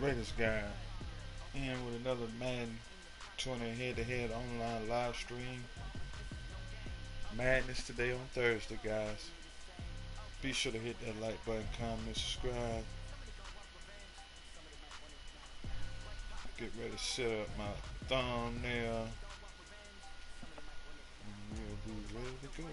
Raiders guy in with another Madden 20 head-to-head online live stream. Madness today on Thursday, guys. Be sure to hit that like button, comment, subscribe. Get ready to set up my thumbnail. And we'll be ready to go.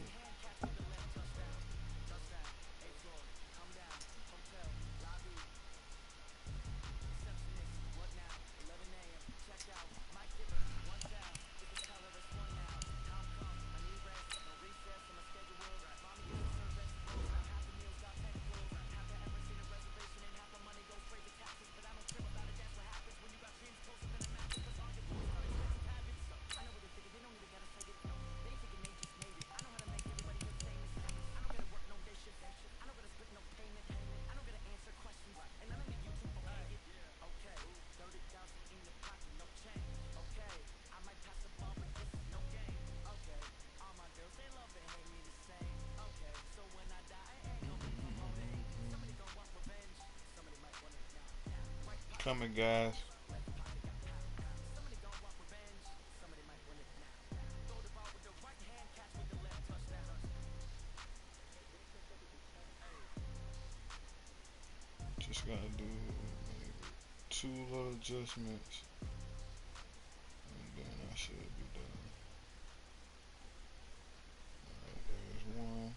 Coming, guys. Just gotta do two little adjustments, and then I should be done. Alright, there's one.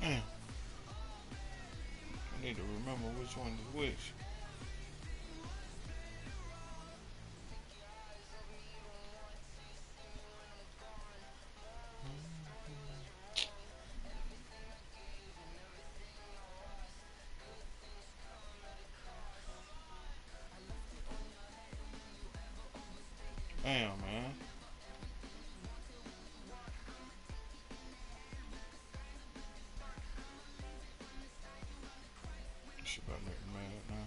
I need to remember which one is which. Damn, man. Should I make me mad now?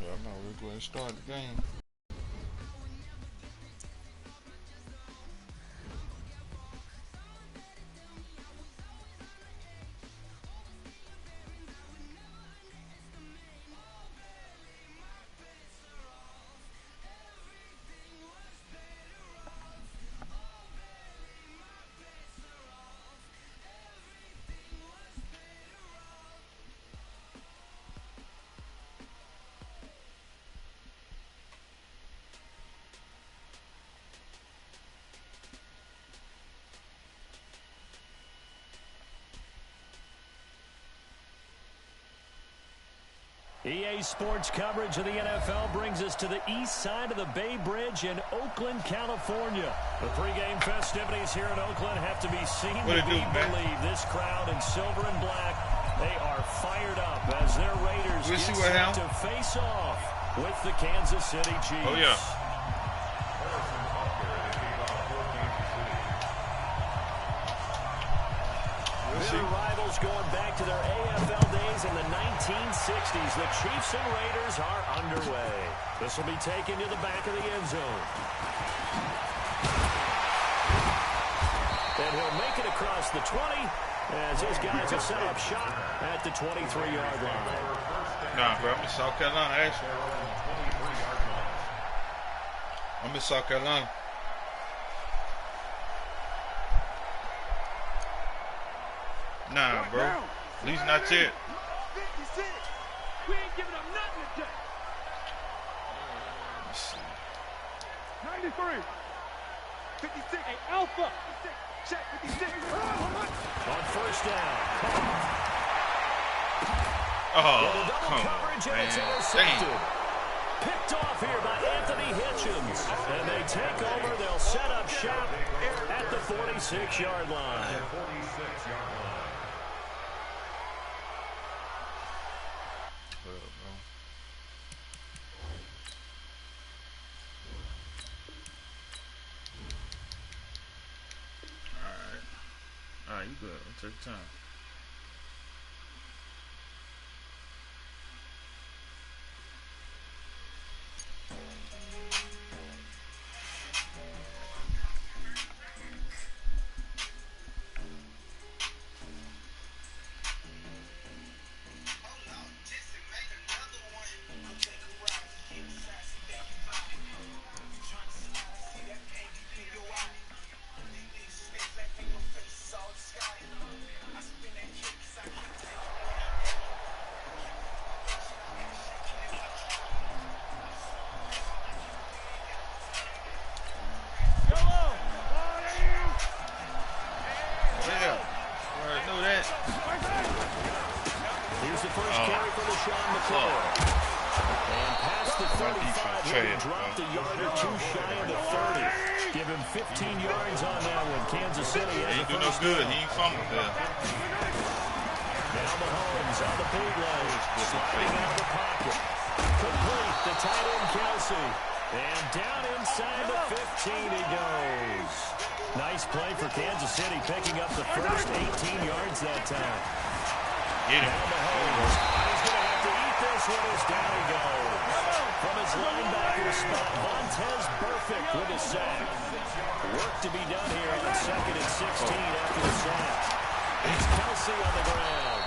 Yeah, I know we're going to start the game. EA Sports coverage of the NFL brings us to the east side of the Bay Bridge in Oakland, California. The pregame festivities here in Oakland have to be seen to be believed. This crowd in silver and black, they are fired up as their Raiders get set to face off with the Kansas City Chiefs. Oh, yeah. Their rivals going back to their AFL days in the 1960s. The Chiefs and Raiders are underway. This will be taken to the back of the end zone. And he'll make it across the 20 as his guys have set up shop at the 23-yard line. Nah, bro, I'm in South Carolina, actually. I'm in South Carolina. Nah, bro. At least not yet. 56. We ain't giving up nothing today. Let's see. 93. 56. Hey, Alpha. 56. Check 56. On first down. Oh, double come coverage on, and it's man. intercepted. Dang. Picked off here by Anthony Hitchens. And they take over. They'll set up shop at the 46-yard line. All right, you good. Take your time. Here's the first carry for LaShawn McCoy. And past the 35, he dropped a yard or two shy of the 30. Give him 15 yards on that one. Kansas City has the do no first good. down. He ain't fumbled there. Now Mahomes on the bootleg, sliding out of the pocket. Complete the tight end Kelsey. And down inside the 15 he goes. Nice play for Kansas City, picking up the first 18 yards that time. Get him. Now Mahomes. He's going to have to eat this one as down he goes. From his linebacker spot, Montez Perfect with a sack. Work to be done here on 2nd and 16 after the sack. It's Kelsey on the ground.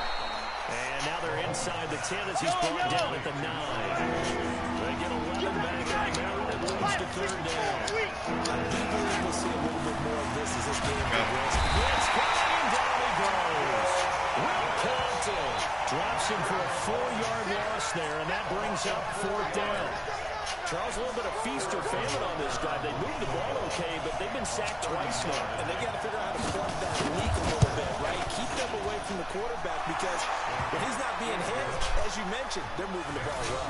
And now they're inside the 10 as he's brought down at the 9. They get 11 back on Maryland, leads to 3rd down. I do believe we'll see a little bit more of this as this game progresses. It's coming, down he goes. Will Compton drops him for a 4-yard loss there, and that brings up 4th down. Charles, a little bit of feast or famine on this drive. They moved the ball okay, but they've been sacked twice now. And they got to figure out how to plug that leak a little bit, right? Keep them away from the quarterback because when he's not being hit, as you mentioned, they're moving the ball well.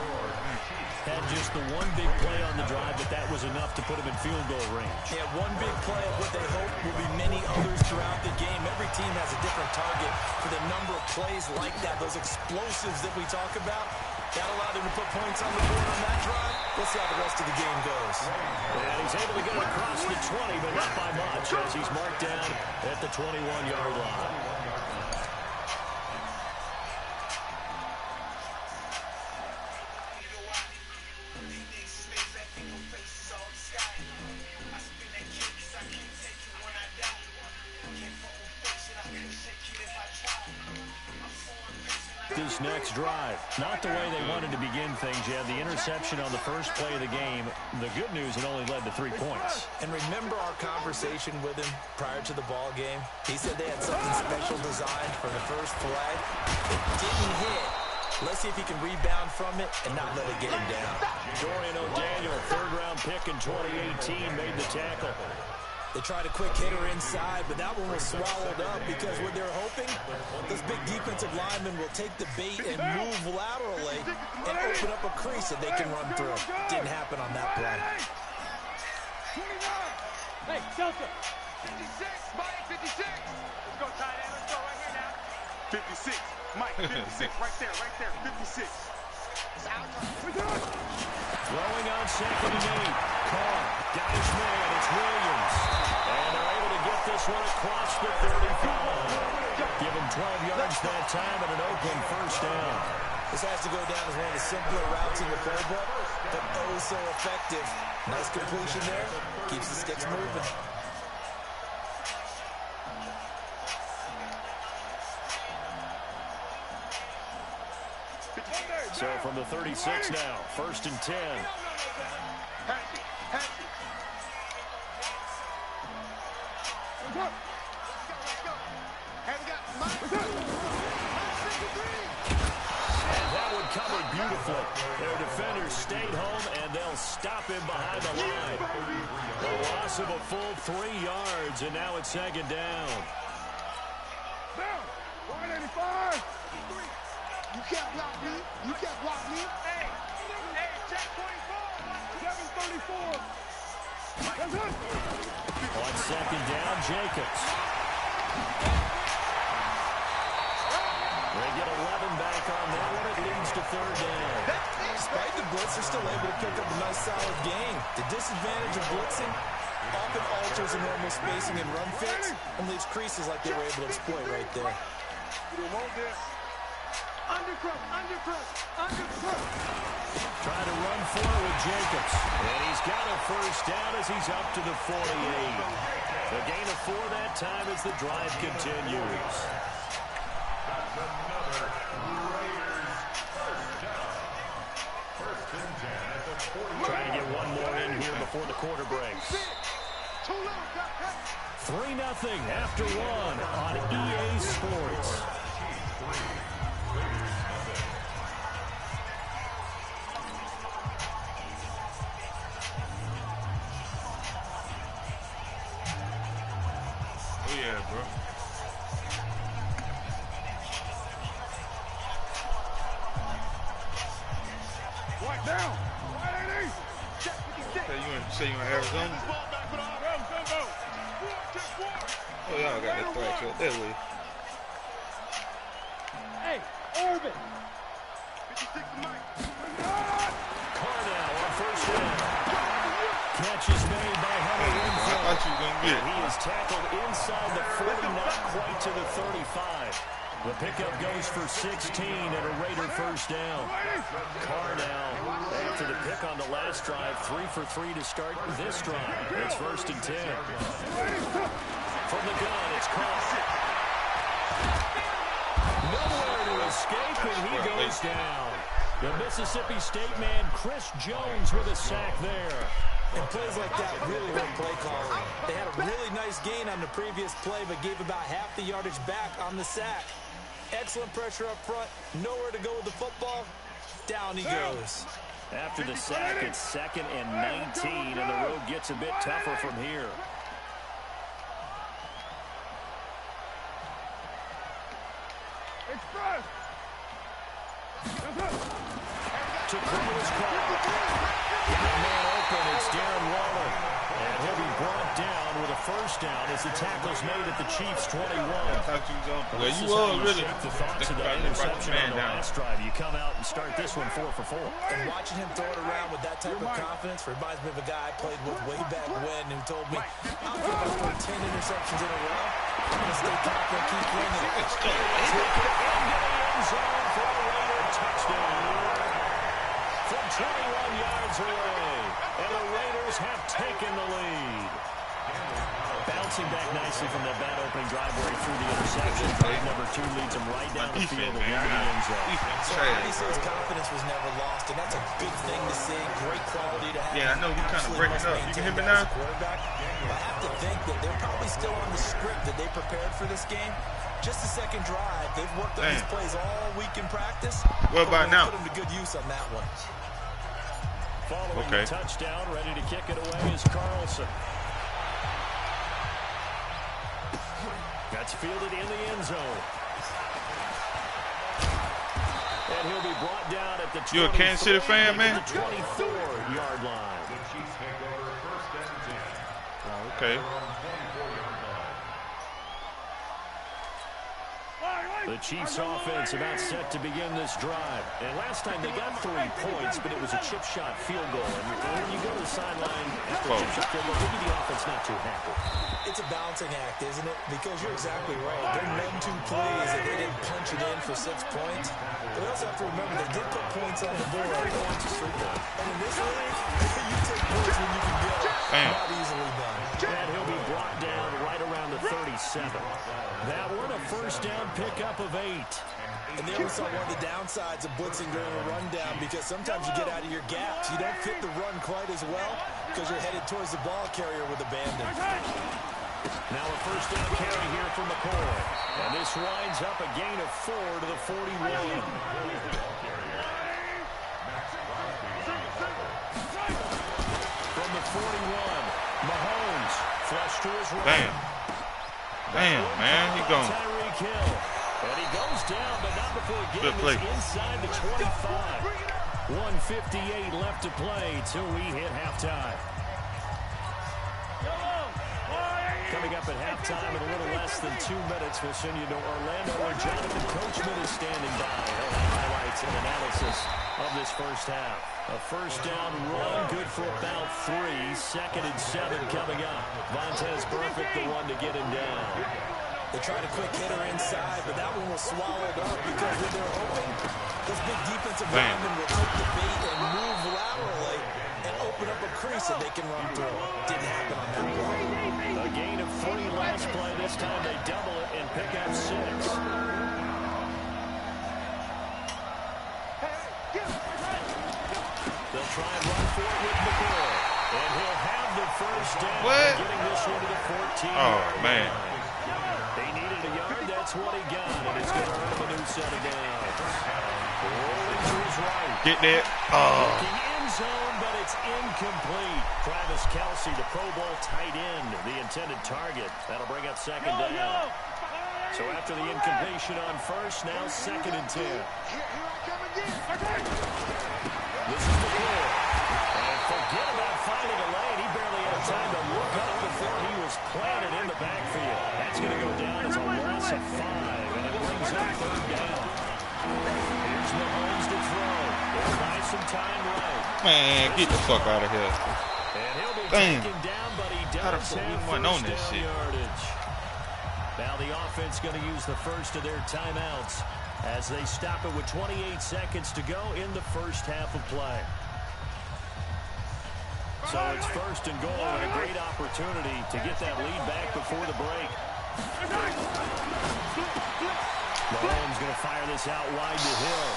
Had just the one big play on the drive, but that was enough to put him in field goal range. Yeah, one big play of what they hope will be many others throughout the game. Every team has a different target for the number of plays like that, those explosives that we talk about. That allowed him to put points on the board on that drive. We'll see how the rest of the game goes. And he's able to get it across the 20, but not by much, as he's marked down at the 21-yard line. This next drive, not the way they wanted to begin things. You had the interception on the first play of the game. The good news, it only led to 3 points. And remember our conversation with him prior to the ball game? He said they had something special designed for the first play. It didn't hit. Let's see if he can rebound from it and not let it get him down. Dorian O'Daniel, 3rd-round pick in 2018, made the tackle. They tried a quick hitter inside, but that one was swallowed up because what they're hoping, those big defensive linemen will take the bait and move laterally and open up a crease that they can run through. Didn't happen on that play. 29. Hey, Delta. 56. Mike, 56. Let's go, tight end. Let's go right here now. 56. Mike, 56. Right there, 56. Throwing on 2nd and 8. Carr, Guy's man, it's Williams. And they're able to get this one across the 35. Give him 12 yards that time and an Oakland first down. This has to go down as one of the simpler routes in the playbook, but oh so effective. Nice completion there. Keeps the sticks moving. So from the 36 now, 1st and 10. beautifully. Their defenders stayed home, and they'll stop him behind the line. A loss of a full 3 yards, and now it's second down. Down. 185. You can't block me. You can't block me. Hey, check 24. 734. That's it. On second down, Jacobs. They get 11 back on that one. It leads to third down. Despite the blitz, they're still able to pick up a nice, solid gain. The disadvantage of blitzing often alters the normal spacing and run fits and leaves creases like they were able to exploit right there. Trying to run for it with Jacobs. And he's got a first down as he's up to the 48. The gain of 4 that time as the drive continues. Trying to get one more in here before the quarter breaks. 3-0 after 1 on EA Sports. Oh yeah, bro. Right down. Say you in Arizona? Oh, y'all got that flag up that way. Hey, Urban. Carnell on first down. Catch is made by Hunter Renfrow. I thought you were going to get it. He is tackled inside the 40, not quite to the 35. The pickup goes for 16 and a Raider first down. Carnell, after the pick on the last drive, 3 for 3 to start this drive. It's 1st and 10. From the gun, it's caught. Nowhere to escape, and he goes down. The Mississippi State man, Chris Jones, with a sack there. And plays like that really hurt play calling. They had a really nice gain on the previous play, but gave about half the yardage back on the sack. Excellent pressure up front. Nowhere to go with the football. Down he goes. After the sack, it's 2nd and 19, and the road gets a bit tougher from here. Express. To throw his call. Man open, it's Darren Waller. And he'll be brought down with a first down as the tackle's made at the Chiefs' 21. Well, you all really the thoughts of that interception on the last drive. You come out and start this one 4 for 4. And watching him throw it around with that type of confidence reminds me of a guy I played with way back when who told me, I'm going to throw 10 interceptions in a row. I'm going to stay confident, keep winning. Take it into the end zone for a Raider touchdown. From 21 yards away, and the Raiders have taken the lead. Bouncing back nicely from that bad opening drive where he threw the interception. Drive number 2 leads him right down the field and into the end zone. So obviously his confidence was never lost, and that's a good thing to see. Great quality to have. Yeah, I know we kind of breaking up. You can hear me now? I have to think that they're probably still on the script that they prepared for this game. Just the second drive. They've worked on these plays all week in practice. What about now? Put them to good use on that one. Following the touchdown, ready to kick it away is Carlson. That's fielded in the end zone. And he'll be brought down at the 23. You a Kansas City fan, man? 24-yard line. Oh, okay. The Chiefs offense about set to begin this drive. And last time they got 3 points, but it was a chip shot field goal. And when you go to the sideline after a chip shot field goal, maybe the offense not too happy. It's a balancing act, isn't it? Because you're exactly right. They're none too pleased that they didn't punch it in for 6 points. But we also have to remember they did put points on the board. 3 points is 3 points. And in this league, you take points when you can get it. Not easily done. And he'll be brought down right around the 37. That one a first down pickup of 8. And there we saw one of the downsides of blitzing during a rundown, because sometimes you get out of your gaps. You don't fit the run quite as well because you're headed towards the ball carrier with abandon. Now a first down carry here from McCoy. And this winds up a gain of 4 to the 41. 41. Mahomes flush to his right. Damn, man, he gone. Tyreek Hill. And he goes down, but not before getting this inside the 25. 1:58 left to play till we hit halftime. Coming up at halftime in a little less than 2 minutes, we'll send you to Orlando where Jonathan Coachman is standing by. He'll have highlights and analysis of this first half. A first down run, good for about 3. 2nd and 7 coming up. Vontaze Burfict, the one to get him down. They tried a quick hitter inside, but that one was swallowed up because when they're open, those big defensive linemen will take the bait and move laterally and open up a crease that they can run through. Didn't happen on that play. A gain of 3 last play. This time they double it and pick up 6. They'll try and run for it with McCoy. And he'll have the first down. What? Getting this one to the 14. Oh, man. They needed a yard. That's what he got. And it's going to earn him a new set of downs. Rolling to his right. Get that. Looking end zone, but it's incomplete. Travis Kelce, the Pro Bowl tight end, the intended target. That'll bring up 2nd down. So after the incompletion on first, now 2nd and 10. This is the clear. And forget about finding a lane. He barely had time to look up before he was planted in the backfield. That's going to go down as a loss of 5, and it brings up 3rd down. Here's Mahomes to throw. He'll buy some time right. Man, get the fuck out of here. And he'll be Damn. taken down, but he How the does fuck we have went on first this down shit? yardage. Now the offense going to use the first of their timeouts as they stop it with 28 seconds to go in the first half of play. So it's 1st and goal and a great opportunity to get that lead back before the break. Mahomes going to fire this out wide to Hill.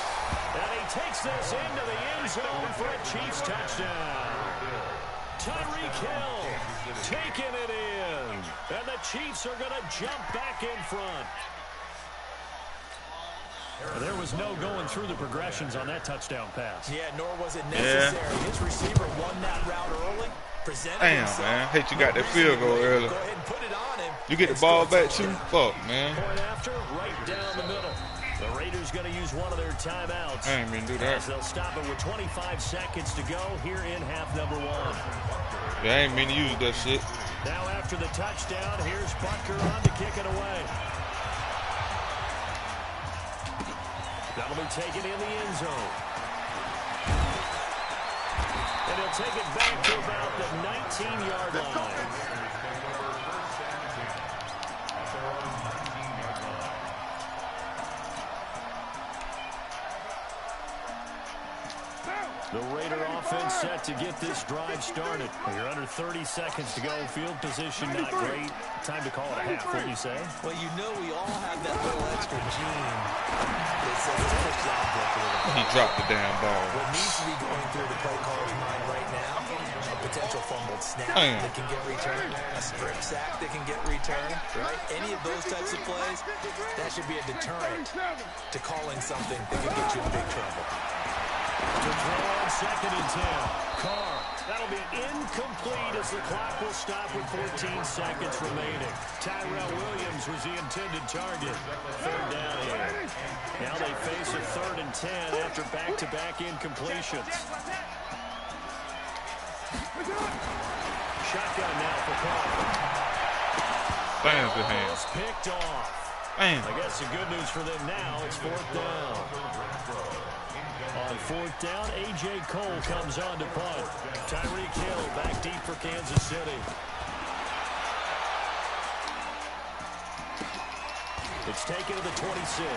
And he takes this into the end zone for a Chiefs touchdown. Tyreek Hill taking it in. And the Chiefs are going to jump back in front. There was no going through the progressions on that touchdown pass. Yeah, nor was it necessary. His receiver won that route early. Damn, man. Hate you got that field goal early. Go ahead and put it on him. You get the ball back too? Fuck, man. Point after, right down the middle. The Raiders going to use one of their timeouts. I ain't mean to do that. As they'll stop it with 25 seconds to go here in half number 1. Yeah, I ain't mean to use that shit. Now after the touchdown, here's Butker on to kick it away. That'll be taken in the end zone. And he'll take it back to about the 19-yard line. The Raider offense set to get this drive started. You're under 30 seconds to go. Field position not great. Time to call it a half, wouldn't you say? Well, you know we all have that little extra gene that says it's push down block a little bit. He dropped the damn ball. What needs to be going through the play caller's mind right now, a potential fumbled snap that can get returned, a strip sack that can get returned, right? Any of those types of plays, that should be a deterrent to calling something that could get you in big trouble. To throw on 2nd and 10. Carr. That'll be incomplete as the clock will stop with 14 seconds remaining. Tyrell Williams was the intended target. 3rd down here. Now they face a 3rd and 10 after back-to-back incompletions. Shotgun now for Carr. Damn, good hand. Picked off. Damn. I guess the good news for them now, it's 4th down. On 4th down, A.J. Cole comes on to punt. Tyreek Hill back deep for Kansas City. It's taken to the 26.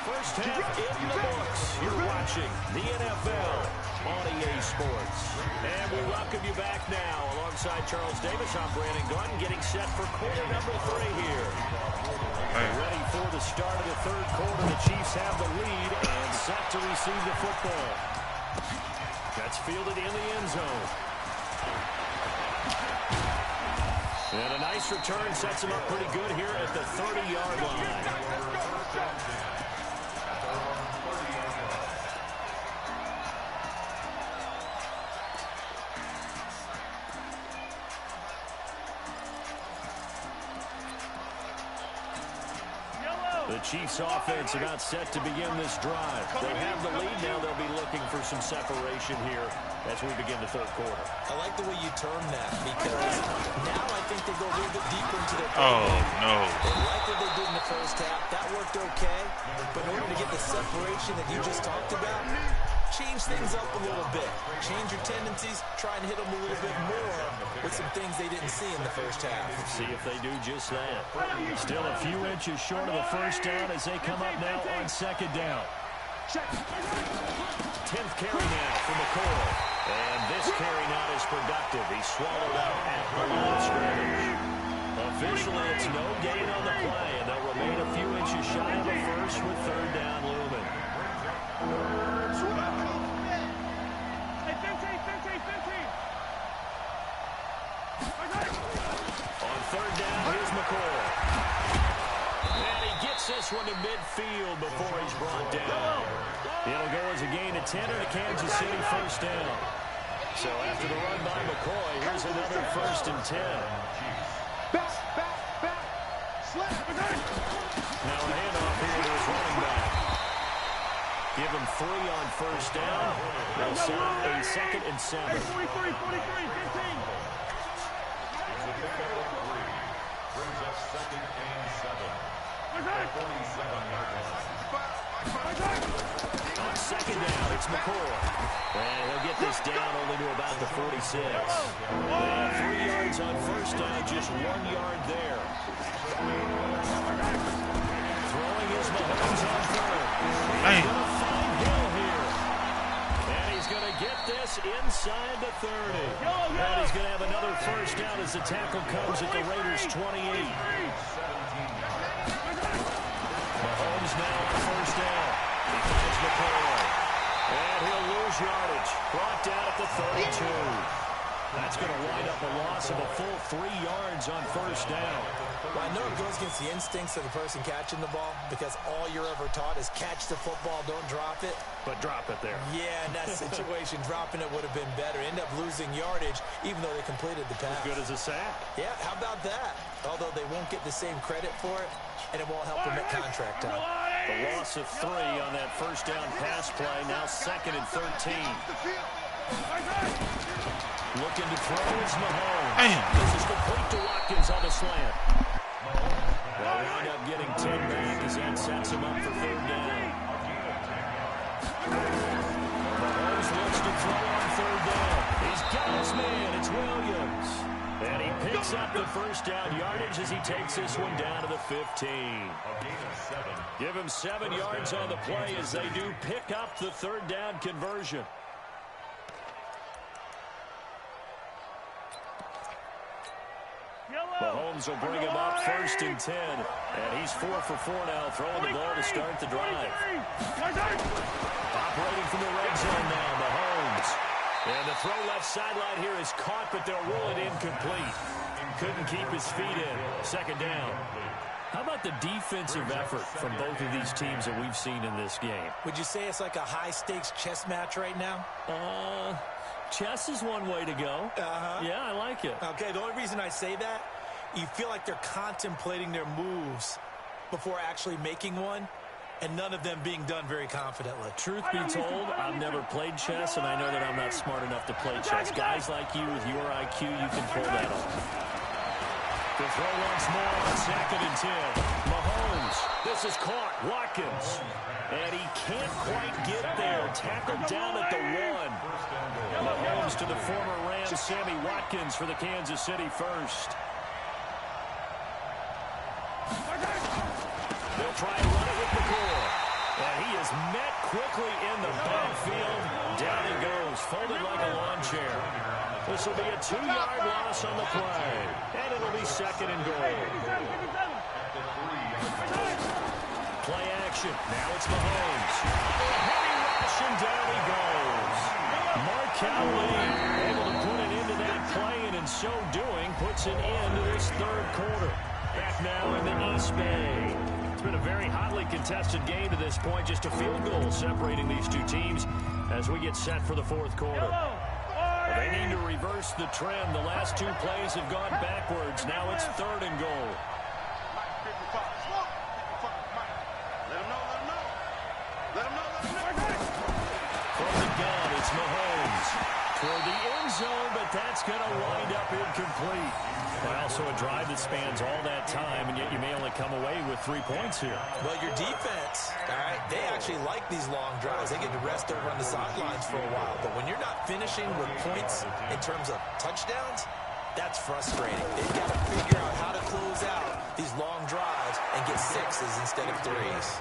First half in the books. You're watching the NFL on EA Sports. And we welcome you back now. Alongside Charles Davis, I'm Brandon Gordon, getting set for quarter number 3 here. Ready for the start of the 3rd quarter. The Chiefs have the lead and set to receive the football. That's fielded in the end zone. And a nice return sets him up pretty good here at the 30-yard line. The Chiefs offense about set to begin this drive. They have the lead now. They'll be looking for some separation here as we begin the third quarter. I like the way you term that because now I think they go a little bit deeper into their Oh, no. They like what they did in the first half. That worked okay. But in order to get the separation that you just talked about, change things up a little bit. Change your tendencies. Try and hit them a little bit more with some things they didn't see in the first half. See if they do just that. Still a few inches short of the first down as they come up now on second down. 10th carry now for McCoy. And this carry not as productive. He swallowed out at the line of scrimmage. Officially, it's no gain on the play, and they'll remain a few inches shy of a first with third down looming. On third down, here's McCoy. And he gets this one to midfield before he's brought down. It'll go as a gain of 10 and a Kansas City first down. So after the run by McCoy, here's another 1st and 10. Now a handoff here to his running back. Give him 3 on first down. They'll set up a 2nd and 7. 43, 15. Brings us 2nd and 7. On second down, it's McCoy. And he'll get this down only to about the 46. And 3 yards on first down, just 1 yard there. Throwing his Mahomes on third. He's going to find Hill here. And he's going to get this inside the 30. And he's going to have another first down as the tackle comes at the Raiders' 28. Mahomes now on first down. He finds McCoy. And he'll lose yardage. Brought down at the 32. That's going to wind up a loss of a full 3 yards on first down. Well, I know it goes against the instincts of the person catching the ball because all you're ever taught is catch the football, don't drop it. But drop it there. Yeah, in that situation, dropping it would have been better. End up losing yardage, even though they completed the pass. As good as a sack. Yeah, how about that? Although they won't get the same credit for it, and it won't help them at contract time. The loss of 3 on that first down pass play. Now 2nd and 13. Looking to throw is Mahomes. This is complete to Watkins on the slant. They'll wind up getting 10 back as that sets him up for third down. Mahomes looks to throw on third down. He's got his man. It's Williams. And he picks up the first down yardage as he takes this one down to the 15. Give him 7 yards on the play as they do pick up the third down conversion. Mahomes will bring him up 1st and 10. And he's 4 for 4 now, throwing the ball to start the drive. Operating from the red zone now, Mahomes. And the throw left sideline here is caught, but they'll rule it incomplete. Couldn't keep his feet in. 2nd down. How about the defensive effort from both of these teams that we've seen in this game? Would you say it's like a high-stakes chess match right now? Chess is one way to go. Yeah, I like it. Okay, the only reason I say that, you feel like they're contemplating their moves before actually making one, and none of them being done very confidently. Truth be told, I've never played chess, and I know that I'm not smart enough to play chess. Guys like you with your IQ, you can pull that off. The throw once more on 2nd and 10. Mahomes, this is caught. Watkins. And he can't quite get there. Tackled down at the 1. Mahomes to the former Rams, Sammy Watkins for the Kansas City first. They'll try and run it with McCoy. And he is met quickly in the backfield. Down he goes, folded like a lawn chair. This will be a 2-yard loss on the play. And it'll be 2nd and goal. Play action. Now it's Mahomes. Heavy rush and down he goes. Markel Lee able to put it into that play, and in so doing puts an end to this third quarter. Back now in the East Bay. It's been a very hotly contested game to this point. Just a field goal separating these two teams as we get set for the fourth quarter. They need to reverse the trend. The last 2 plays have gone backwards. Now it's 3rd and goal. toward the end zone, but that's going to wind up incomplete. But also a drive that spans all that time, and yet you may only come away with 3 points here. Well, your defense, all right, they actually like these long drives. They get to rest over on the sidelines for a while. But when you're not finishing with points in terms of touchdowns, that's frustrating. They've got to figure out how to close out these long drives and get 6s instead of 3s.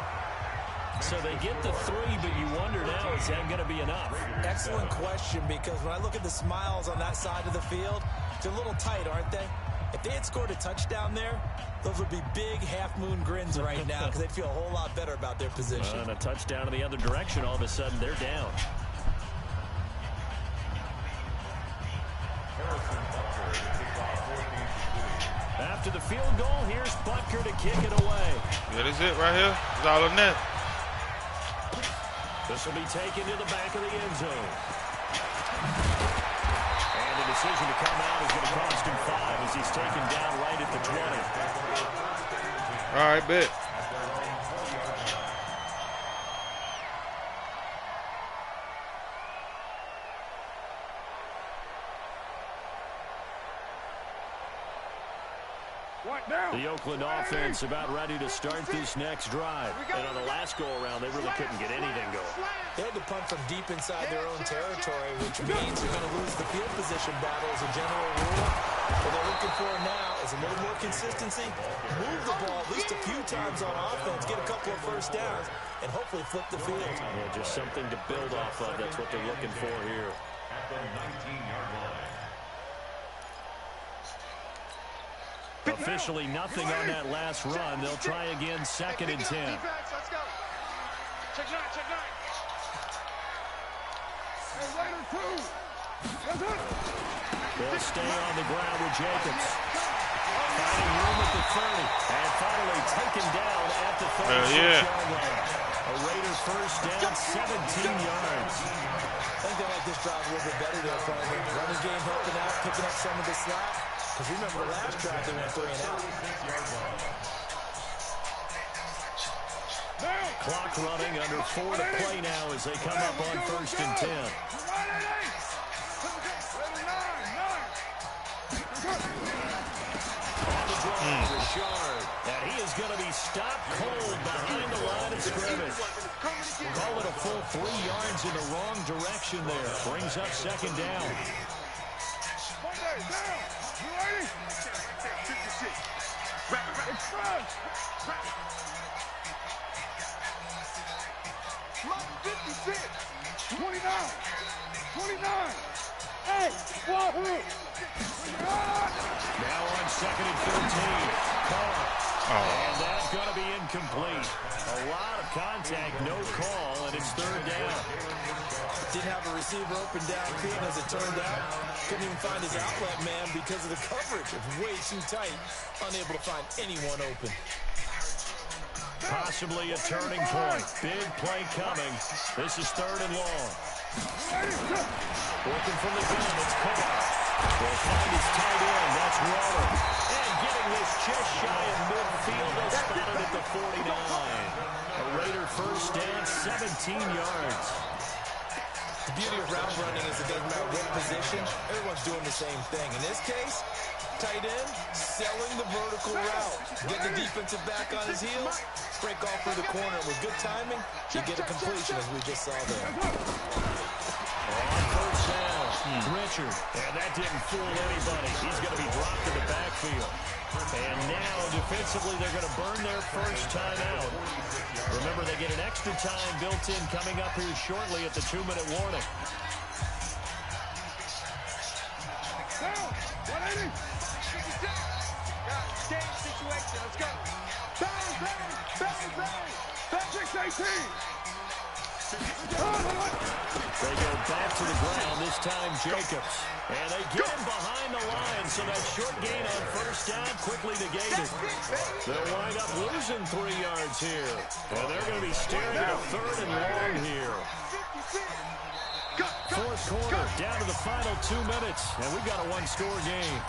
So they get the 3, but you wonder now, is that going to be enough? Excellent question, because when I look at the smiles on that side of the field, they're a little tight, aren't they? If they had scored a touchdown there, those would be big half-moon grins right now because they'd feel a whole lot better about their position. And a touchdown in the other direction, all of a sudden they're down. After the field goal, here's Butker to kick it away. Yeah, this is it right here. It's all on net. This will be taken to the back of the end zone. And the decision to come out is going to cost him 5 as he's taken down right at the 20. All right, bet. The Oakland offense about ready to start this next drive. And on the last go-around, they really couldn't get anything going. They had to punt from deep inside their own territory, which means they're going to lose the field position battle as a general rule. What they're looking for now is a little more consistency, move the ball at least a few times on offense, get a couple of first downs, and hopefully flip the field. Yeah, just something to build off of. That's what they're looking for here. At the 19-yard line. Officially nothing on that last run. They'll try again, 2nd and 10. Let's go. Check 9, check 9. Hey, Raider 2. They'll stay on the ground with Jacobs. Finding room at the 30. And finally taken down at the 36-yard line. A Raider first down, 17 yards. I think they like this drive a little bit better there, probably. Running game helping out, picking up some of the slack. Because remember, the last drive they went 3 and out. Clock running, under 4 to play now as they come up on 1st and 10. On the draw, Richard. And he is going to be stopped cold behind the line of scrimmage. Call it a full 3 yards in the wrong direction there. Brings up 2nd down. You ready? 56. Express. 56. 29. 29. Hey, wahoo. Now on 2nd and 13. Carr. And that's going to be incomplete. A lot of contact, no call, and it's 3rd down. Didn't have a receiver open downfield, as it turned out. Couldn't even find his outlet man because of the coverage. It was way too tight. Unable to find anyone open. Possibly a turning point. Big play coming. This is 3rd and long. Working from the gun, it's Carr. They'll find his tight end. That's Waller. And getting this just shy of midfield. They'll spot it at the 49. A Raider first down, 17 yards. The beauty of route running is it doesn't matter what position, everyone's doing the same thing. In this case, tight end, selling the vertical route. Get the defensive back on his heels, break off through the corner. With good timing, you get a completion, as we just saw there. On 1st down, Richard. And that didn't fool anybody. He's going to be dropped in the backfield. And now, defensively, they're going to burn their first time out. Remember, they get an extra time built in coming up here shortly at the 2-minute warning. Down. 180. 56. Game situation. Let's go. Bang, bang, bang, bang. Back 618. They go back to the ground, this time Jacobs. And they get him behind the line, so that short gain on 1st down quickly negated. They'll wind up losing 3 yards here. And they're going to be staring at a 3rd and long here. 4th quarter, down to the final 2 minutes, and we've got a 1-score game.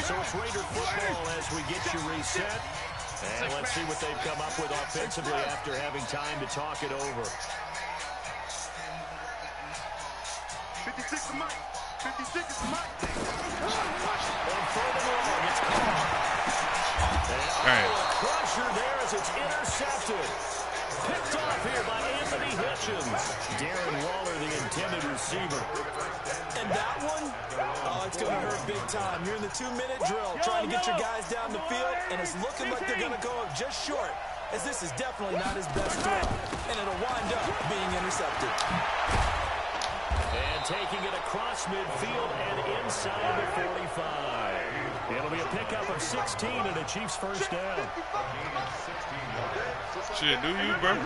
So it's Raider football as we get you reset. And let's see what they've come up with offensively after having time to talk it over. options. Darren Waller, the intended receiver. And that one, oh, it's going to hurt big time. You're in the 2-minute drill trying to get your guys down the field, and it's looking like they're going to go up just short, as this is definitely not his best throw, and it'll wind up being intercepted. And taking it across midfield and inside the 45. It'll be a pickup of 16 and a Chiefs first down. Shit, do you, bro?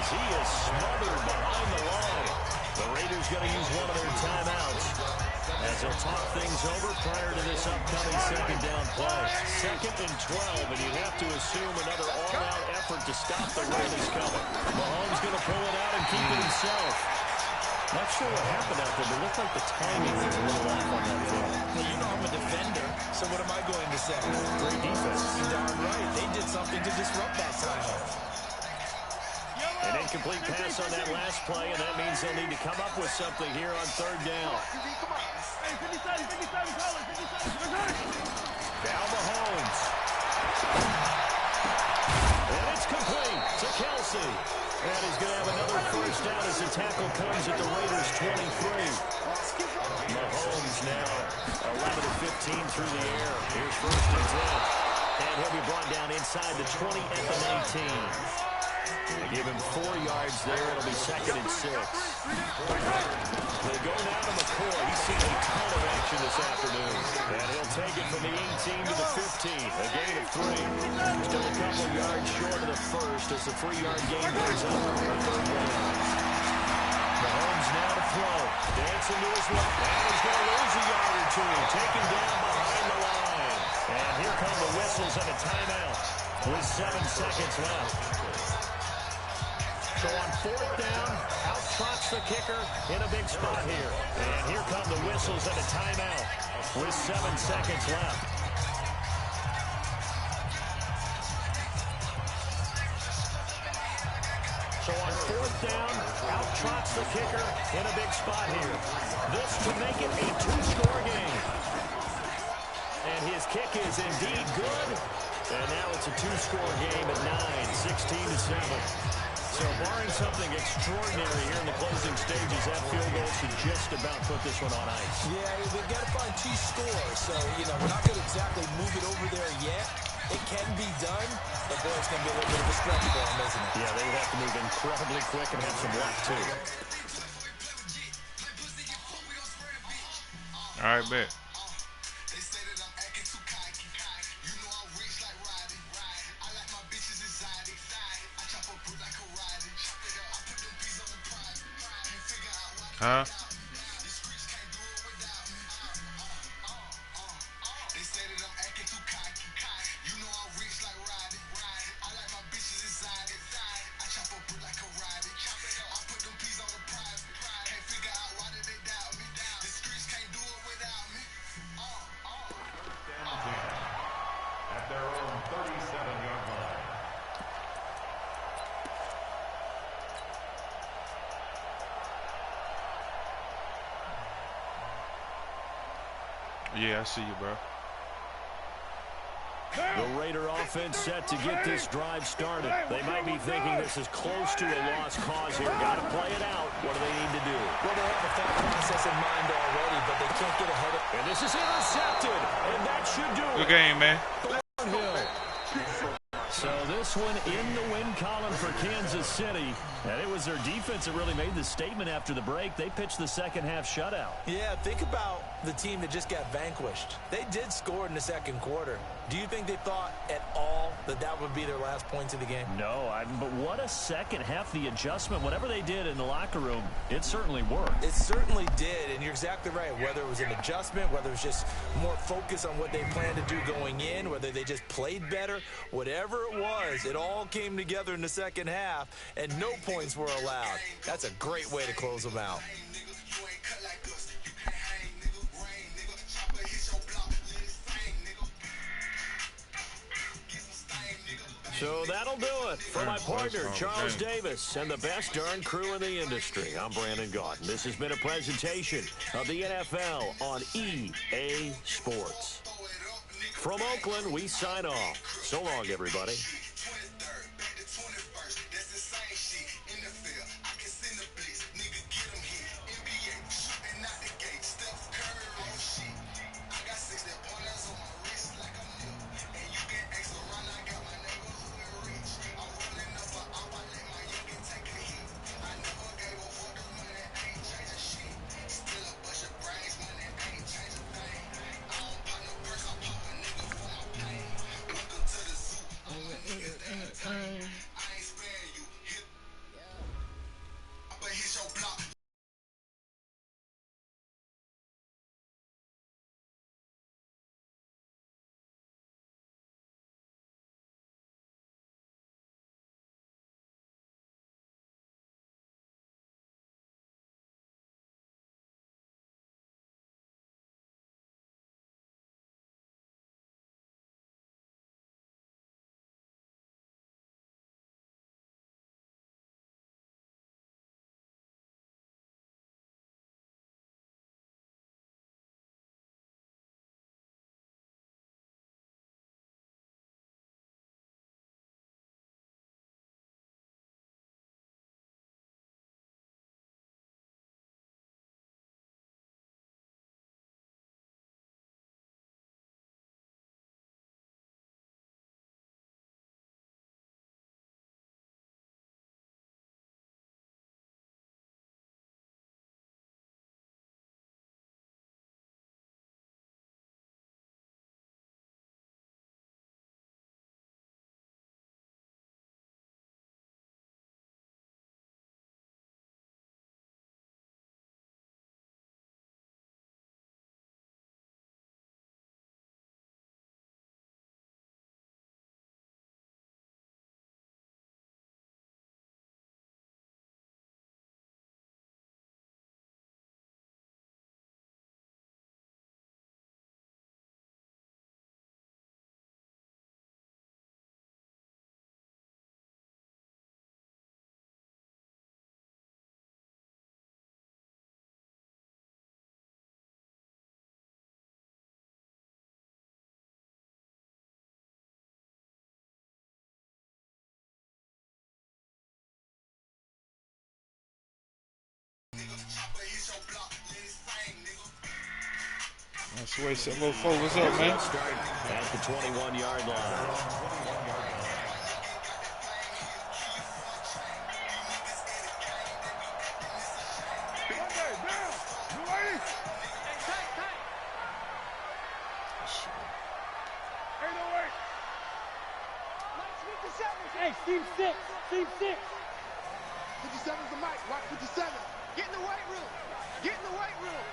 He is smothered behind the line. The Raiders going to use one of their timeouts as they'll talk things over prior to this upcoming second down play. 2nd and 12, and you'd have to assume another all-out effort to stop the run is coming. Mahomes going to pull it out and keep it himself. Not sure what happened out there, but it looked like the timing was a little off on that throw. Well, you know I'm a defender, so what am I going to say? Great defense. You're darn right. They did something to disrupt that timeout. An incomplete pass on that last play, and that means they'll need to come up with something here on 3rd down. Now Mahomes. And it's complete to Kelsey. And he's going to have another first down as the tackle comes at the Raiders' 23. Mahomes now 11 of 15 through the air. Here's 1st and 10. And he'll be brought down inside the 20 at the 19. They give him 4 yards there. It'll be 2nd and 6. They go down to McCoy. He's seen a ton of action this afternoon. And he'll take it from the 18 to the 15. A gain of 3. Still a couple yards short of the first as the 3-yard gain goes up. Mahomes now to throw. Dancing to his left. And he's going to lose a yard or 2. Taken down behind the line. And here come the whistles and a timeout with 7 seconds left. So on 4th down, out trots the kicker in a big spot here. And here come the whistles and a timeout with 7 seconds left. So on 4th down, out trots the kicker in a big spot here. This to make it a 2-score game. And his kick is indeed good. And now it's a 2-score game at 9, 16-7. So barring something extraordinary here in the closing stages, that field goal should just about put this one on ice. Yeah, they've got to find 2 scores. So, we're not going to exactly move it over there yet. It can be done, but boy, it's going to be a little bit of a stretch for them, isn't it? Yeah, they would have to move incredibly quick and have some luck, too. All right, bet. Huh? At their own 37-yard line. Yeah, I see you, bro. The Raider offense set to get this drive started. They might be thinking this is close to a lost cause here. Got to play it out. What do they need to do? Well, they have a thought process in mind already, but they can't get ahead of it. And this is intercepted, and that should do it. Good game, man. So this one in the win column for Kansas City. And it was their defense that really made the statement after the break. They pitched the second-half shutout. Yeah, think about the team that just got vanquished. They did score in the 2nd quarter. Do you think they thought at all that that would be their last points of the game? No, but what a second half. The adjustment, whatever they did in the locker room, it certainly worked. It certainly did, and you're exactly right. Whether it was an adjustment, whether it was just more focus on what they planned to do going in, whether they just played better, whatever it was, it all came together in the second half, and no points were allowed. That's a great way to close them out. So that'll do it for my partner, Charles Davis, and the best darn crew in the industry. I'm Brandon Gaudin. This has been a presentation of the NFL on EA Sports. From Oakland, we sign off. So long, everybody. That's the way some little folk. What's up, man? At the 21-yard line. Hey, Steve 6. Steve 6. 57's the mic. Watch 57. Get in the weight room. Get in the weight room.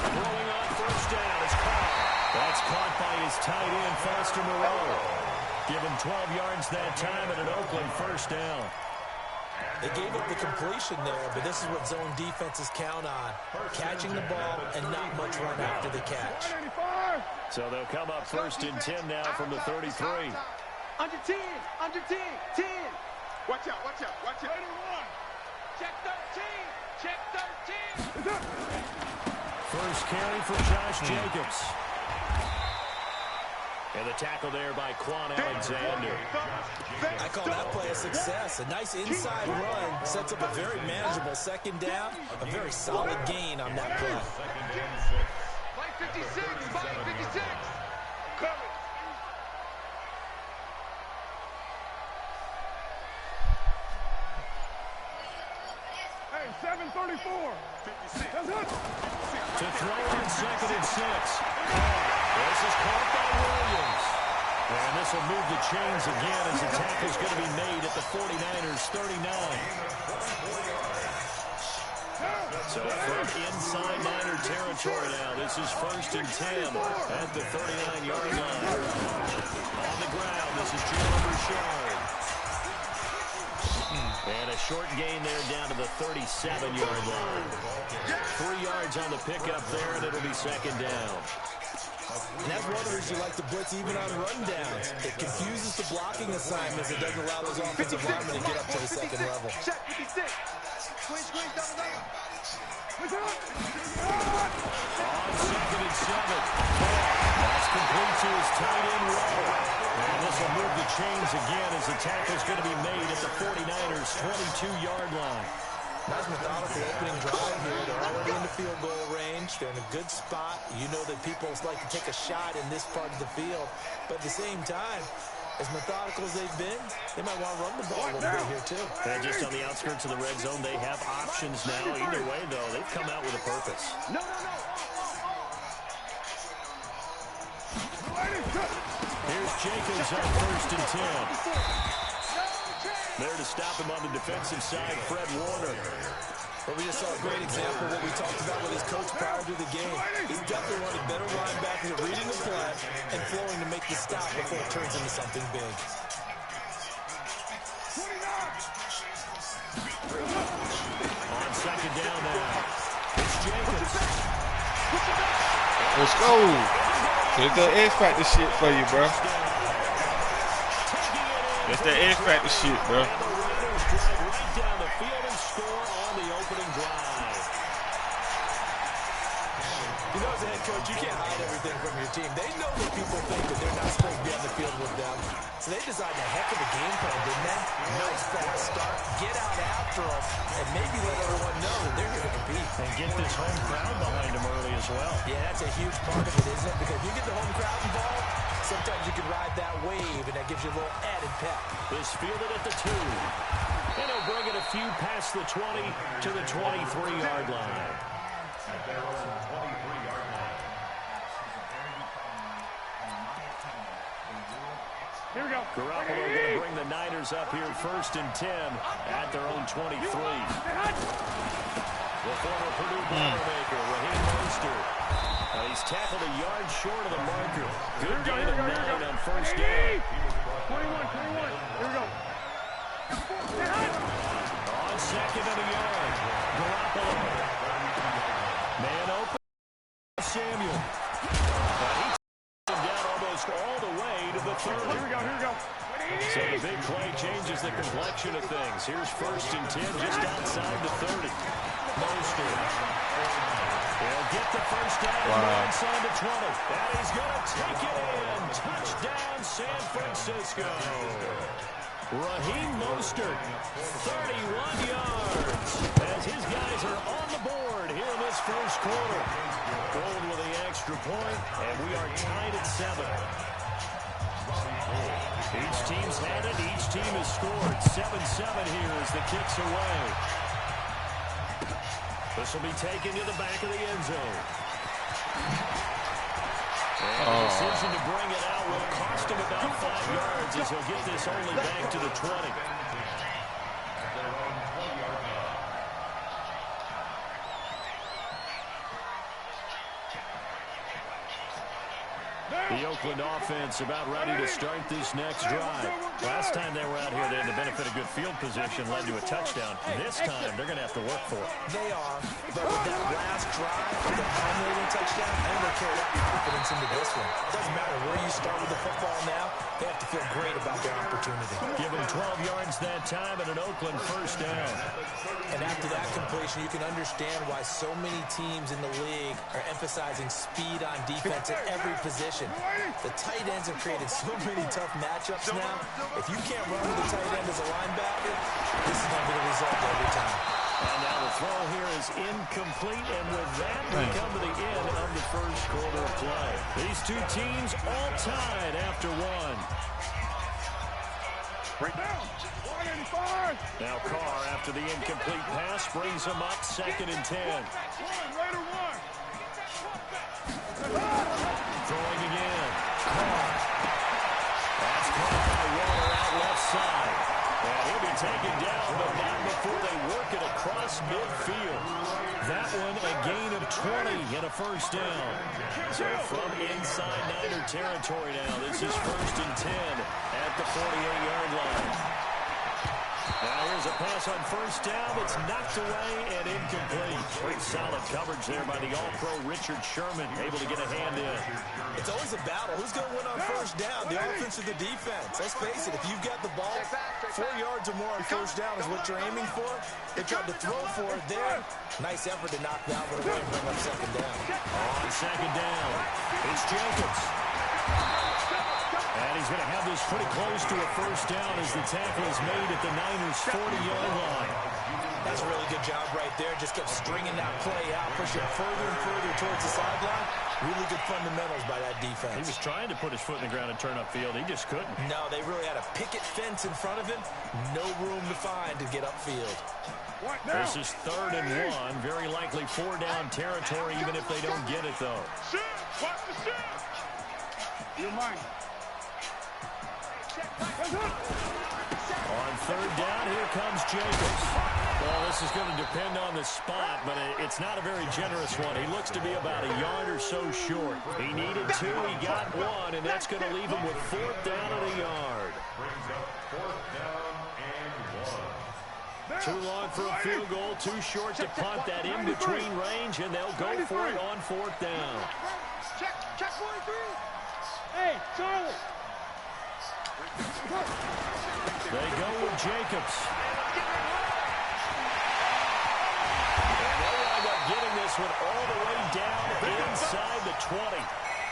Throwing on first down is caught. That's caught by his tight end, Foster Moreau. Give him 12 yards that time and an Oakland first down. They gave up the completion there, but this is what zone defenses count on. Catching the ball and not much run after the catch. So they'll come up first and 10 now from the 33. Under 10. Under 10. 10. Watch out. Watch out. Watch out. Check 13. Check 13. First carry for Josh Jacobs. And the tackle there by Quan Alexander. I call that play a success. A nice inside run sets up a very manageable second down. A very solid gain on that play. By 56. By 56. Coming. Hey, 734. 56. To throw on second and 6. This is caught by Williams. And this will move the chains again as the tackle is going to be made at the 49ers 39. So from inside Niner territory now, this is first and 10 at the 39-yard line. On the ground, this is Jalen Richard. And a short gain there down to the 37-yard line. 3 yards on the pickup there, and it'll be second down. And that's one of the reasons you like to blitz even on rundowns. It confuses the blocking assignments. It doesn't allow those offensive linemen to get up to the second level. Check 56. Squeeze, double. On 2nd and 7. That's complete to his tight end row. And this will move the chains again as the tackle's going to be made at the 49ers' 22-yard line. Nice methodical opening drive here. They're already in the field goal range. They're in a good spot. You know that people like to take a shot in this part of the field. But at the same time, as methodical as they've been, they might want to run the ball a little bit here too. And just on the outskirts of the red zone, they have options now. Either way, though, they've come out with a purpose. No. Here's Jacobs on 1st and 10. There to stop him on the defensive side, Fred Warner. But we just saw a great example of what we talked about with his coach prior to the game. He's definitely one of the better linebackers at reading the play and flowing to make the stop before it turns into something big. On 2nd down now. It's Jacobs. Let's go. There's the X Factor shit for you, bro. That's the X Factor shit, bro. And the Raiders drive right down the field and score on the opening drive. You know, as a head coach, you can't hide everything from your team. They know that people think that they're not supposed to be on the field with them. So they designed a heck of a game plan, didn't they? Nice fast start, get out after them, and maybe let everyone know that they're here to compete. And get this home crowd behind them early as well. Yeah, that's a huge part of it, isn't it? Because if you get the home crowd involved, sometimes you can ride that wave, and that gives you a little added pep. This fielded at the 2. And he'll bring it a few past the 20 to the 23-yard line. At their own 23-yard line. Here we go. Garoppolo going to bring the Niners up here 1st and 10 at their own 23. The former Purdue Boilermaker, Raheem Mostert. He's tackled a yard short of the marker. Good gain of 9 on 1st down. 21. Here we go. On 2nd and a yard. Garoppolo. Man open. Samuel. He took him down almost all the way to the 30. Here we go. So the big play changes the complexion of things. Here's 1st and 10 just outside the 30. Mostert. He'll get the first down inside the 20. And he's going to take it in. Touchdown, San Francisco. Raheem Mostert, 31 yards. As his guys are on the board here in this first quarter. Gold with the extra point, and we are tied at 7. Each team's had it. Each team has scored. 7-7 here as the kick's away. This will be taken to the back of the end zone. And the decision to bring it out will cost him about 5 yards as he'll get this only back to the 20. The Oakland offense about ready to start this next drive. Last time they were out here, they had the benefit of good field position, led to a touchdown. This time, they're going to have to work for it. They are, but with that last drive, the dominating touchdown, and they carry that confidence into this one. It doesn't matter where you start with the football now, they have to feel great about their opportunity. Give them 12 yards that time and an Oakland first down. And after that completion, you can understand why so many teams in the league are emphasizing speed on defense at every position. The tight ends have created so many tough matchups now. If you can't run with the tight end as a linebacker, this is going to be the result every time. And now the throw here is incomplete, and with that, we come to the end of the first quarter of play. These two teams all tied after one. Break down. 185. Now Carr, after the incomplete pass, brings him up 2nd and 10. Raider 1. Throwing again. Carr. That's caught by Waller out left side. And he'll be taken down, but not before they work it across midfield. That one a gain of 20 and a first down. So from inside Niner territory now, this is 1st and 10 at the 48-yard line. Now here's There's a pass on first down. It's knocked away and incomplete. Great solid coverage there by the All-Pro Richard Sherman, able to get a hand in. It's always a battle. Who's going to win on first down, the offense or the defense? Let's face it, if you've got the ball, 4 yards or more on first down is what you're aiming for. They tried to throw for it there. Nice effort to knock that one away and bring up second down. On second down, it's Jacobs. And he's going to have this pretty close to a first down as the tackle is made at the Niners' 40-yard line. That's a really good job right there. Just kept stringing that play out, pushing it further and further towards the sideline. Really good fundamentals by that defense. He was trying to put his foot in the ground and turn upfield. He just couldn't. No, they really had a picket fence in front of him. No room to find to get upfield. This is 3rd and 1. Very likely 4-down territory, even if they don't get it, though. Watch the shit. You're mine. On 3rd down, here comes Jacobs. Well, this is going to depend on the spot, but it's not a very generous one. He looks to be about a yard or so short. He needed 2, he got 1, and that's going to leave him with 4th down and a yard. Brings up 4th down and 1. Too long for a field goal, too short to punt that in-between range, and they'll go for it on 4th down. Check 43. Hey, Charlie. They go with Jacobs. And they wind up getting this one all the way down inside the 20.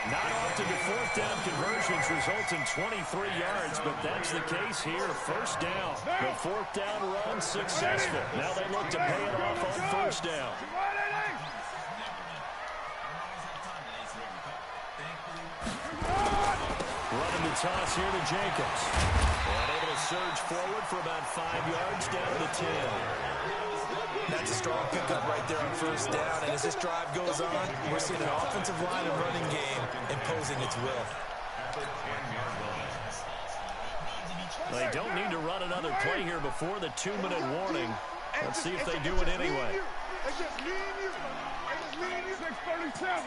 Not often do 4th down conversions result in 23 yards, but that's the case here. First down. The 4th down run successful. Now they look to pay it off on first down. Running the toss here to Jacobs. And able to surge forward for about 5 yards down to the 10. That's a strong pickup right there on first down. And as this drive goes on, we're seeing an offensive line and running game imposing its will. They don't need to run another play here before the 2-minute warning. Let's see if they do it anyway. It's just me and you. It's just me and you. 637.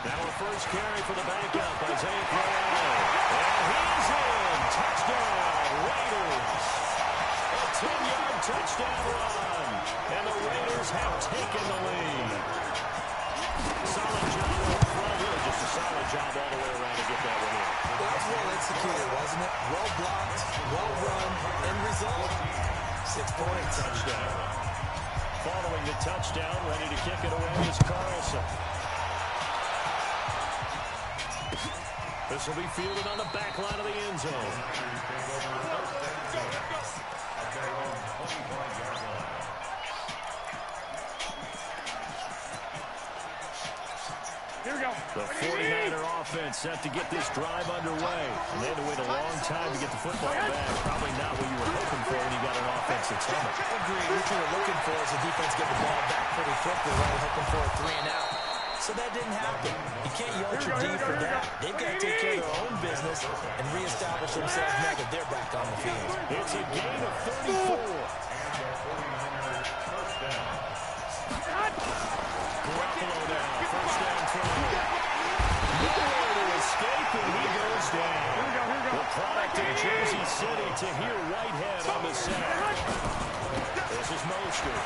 Now a first carry for the backup, Isaiah Crowell. And he's in. Touchdown, Raiders. A 10-yard touchdown run. And the Raiders have taken the lead. Solid job up front. Really just a solid job all the way around to get that one in. That was well executed, wasn't it? Well blocked, well run, end result, 6 points. Touchdown. Following the touchdown, ready to kick it away is Carlson. This will be fielded on the back line of the end zone. Here we go. The 49er offense set to get this drive underway. And they had to wait a long time to get the football back. Probably not what you were hoping for when you got an offense that's humming. Agreed. What you were looking for is the defense get the ball back pretty quickly, right? Hoping for a 3 and out. So that didn't happen. You can't yell at your D for that. They've got to take care of their own business and reestablish themselves now that they're back on the field. It's a gain of 34. Garoppolo now, first down throw. Nowhere to escape, and he goes down. The product of Jersey City, Tahir Whitehead on the sack. This is Mostert.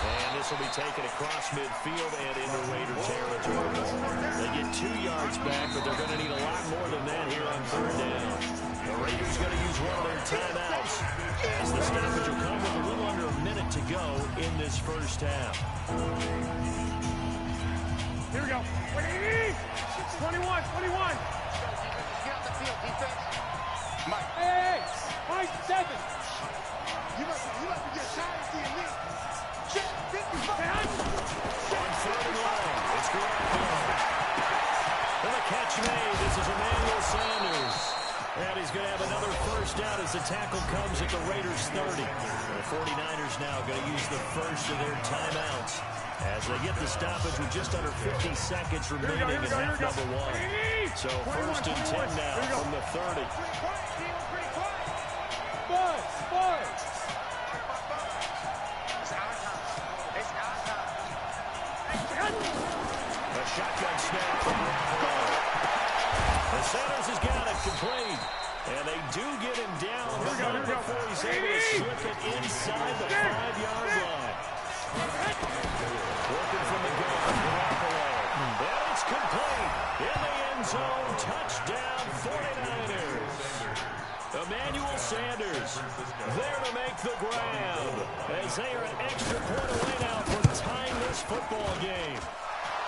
And this will be taken across midfield and into Raider territory. They get 2 yards back, but they're going to need a lot more than that here on third down. The Raiders going to use one of their timeouts as the stoppage will come with a little under a minute to go in this first half. Here we go. 21. Get off the field, defense. Mike. Hey, Mike, 7. You must be getting tired of seeing me. Check 55. On third and long, it's Garoppolo. And the catch made. This is Emmanuel Sanders. And he's going to have another first down as the tackle comes at the Raiders' 30. The 49ers now going to use the first of their timeouts as they get the stoppage with just under 50 seconds remaining in half number 1. So first and 10 now from the 30. Buzz. A shotgun snap from Garoppolo. Sanders has got it complete. And they do get him down, but not before he's able to slip it inside the 5-yard line. Working from the gun, Garoppolo. And it's complete. In the end zone, touchdown 49ers. Emmanuel Sanders there to make the grab, as they are an extra point away now from tying this football game.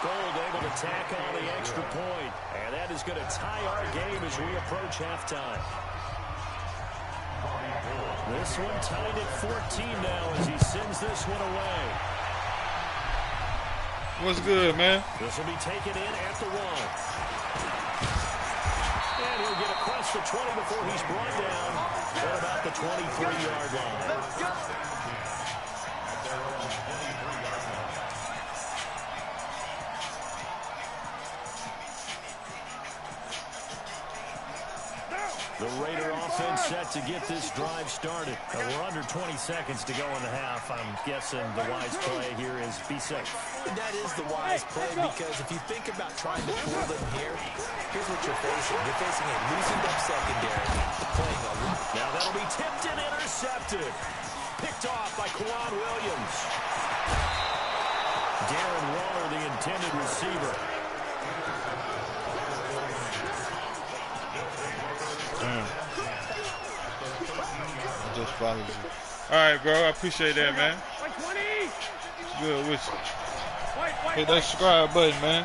Gold able to tack on the extra point, and that is going to tie our game as we approach halftime. This one tied at 14 now as he sends this one away. What's good, man? This will be taken in at the 1. And he'll get across the 20 before he's brought down at about the 23-yard line. The Raider offense set to get this drive started. We're under 20 seconds to go in the half. I'm guessing the wise play here is be safe. That is the wise play, because if you think about trying to fool them here, here's what you're facing. You're facing a loosened up secondary, playing a lot. Now that'll be tipped and intercepted. Picked off by Quan Williams. Darren Waller, the intended receiver. Just followed you. All right, bro. I appreciate that, man. Good with you. Hit that subscribe button, man.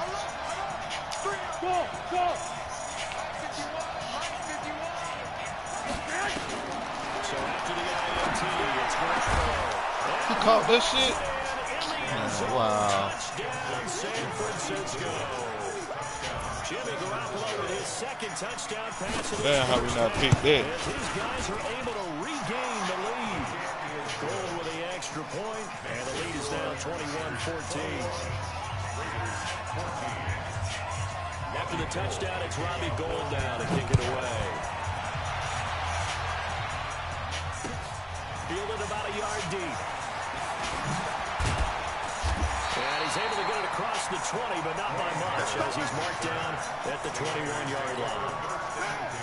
So after the INT, it's Garoppolo. He caught that shit. Wow. Touchdown, San Francisco. Jimmy Garoppolo with his second touchdown pass. Damn, how we not picked that. As his guys are able to regain the lead. Gold with the extra point, and the lead is now 21-14. After the touchdown, it's Robbie Gould now to kick it away. Fielded about a yard deep. And he's able to get it across the 20, but not by much, as he's marked down at the 21-yard line.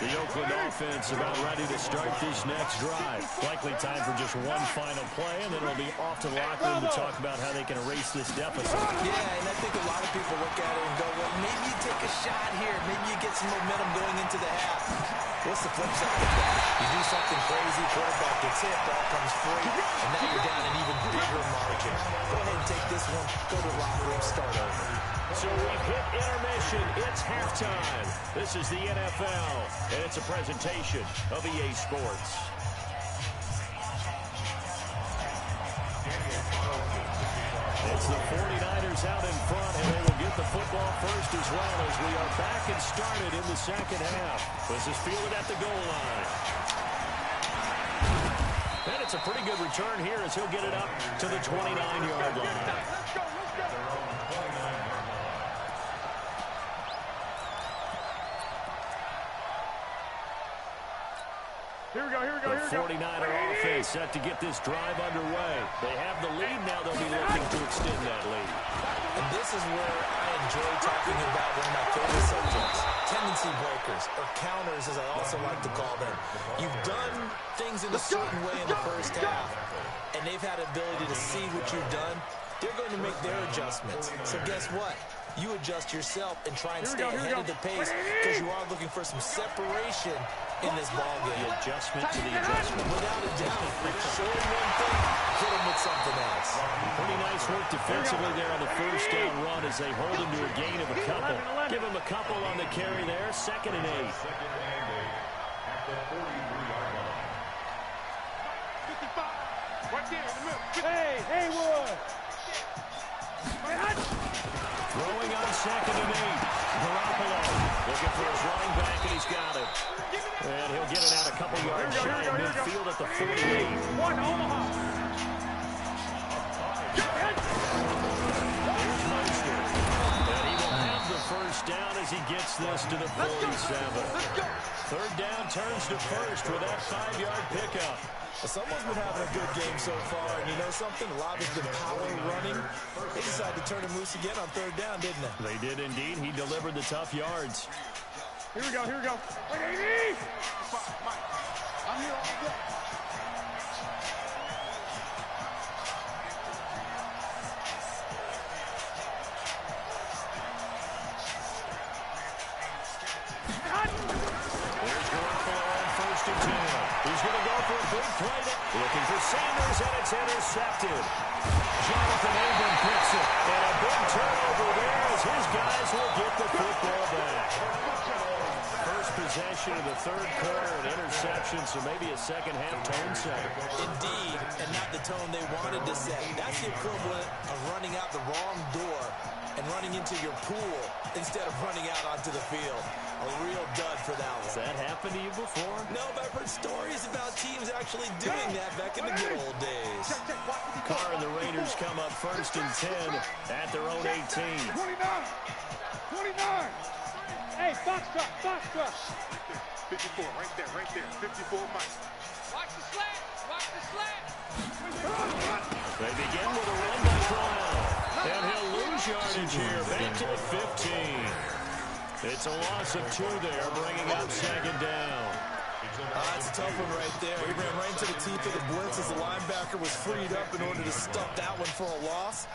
The Oakland offense about ready to start this next drive. Likely time for just one final play, and then it'll be off to the locker room to talk about how they can erase this deficit. Yeah, and I think a lot of people look at it and go, well, maybe you take a shot here. Maybe you get some momentum going into the half. What's the flip side of that? You do something crazy, quarterback gets hit, ball comes free, and now you're down an even bigger margin. Go ahead and take this one, go to the locker room, start over. So we've hit intermission. It's halftime. This is the NFL, and it's a presentation of EA Sports. It's the 49ers out in front, and they will get the football first as well, as we are back and started in the second half. This is fielded at the goal line. And it's a pretty good return here as he'll get it up to the 29-yard line. Here we go. The 49er offense set to get this drive underway. They have the lead now. They'll be looking to extend that lead. And this is where I enjoy talking about one of my favorite subjects, tendency breakers, or counters, as I also like to call them. You've done things in a certain way in the first half, and they've had the ability to see what you've done. They're going to make their adjustments. So guess what? You adjust yourself and try and stay ahead of the pace, because you are looking for some separation in this ball game. The adjustment to the adjustment. Without a doubt. Show him one thing, hit him with something else. Pretty nice work defensively there on the first down run as they hold him to a gain of a couple. Give him a couple on the carry there. 2nd and 8. Hey, Wood. Throwing on 2nd and 8. Garoppolo looking for his running back, and he's got it. And he'll get it out a couple yards shy of midfield at the 48. One, Omaha. Here's Mostert. And he will have the first down as he gets this to the 47. 3rd down turns to first with that 5-yard pickup. Someone's been having a good game so far, and you know something? A lot has been power running. They decided to turn him loose again on 3rd down, didn't they? They did indeed. He delivered the tough yards. Here we go. Wait, 80! Mike, I'm here all day. There's Garoppolo on 1st and 10. He's going to go for a big play. Looking for Sanders, and it's intercepted. Jonathan Abram picks it. And a big turnover there as his guys will get the football back. First possession of the third quarter, an interception, so maybe a second-half tone setter. Indeed, and not the tone they wanted to set. That's the equivalent of running out the wrong door and running into your pool instead of running out onto the field. A real dud for that one. Has that happened to you before? No, but I've heard stories about teams actually doing that back in the good old days. Carr and the Raiders come up 1st and 10 at their own 18. 29! Hey, box truck! 54, right there, 54, Mike. Watch the slant! They begin with a run by Brown. And he'll lose yardage here, back to the 15. It's a loss of 2 there, bringing up second down. That's a tough one right there. He ran right into the teeth of the blitz as the linebacker was freed up in order to stop that one for a loss.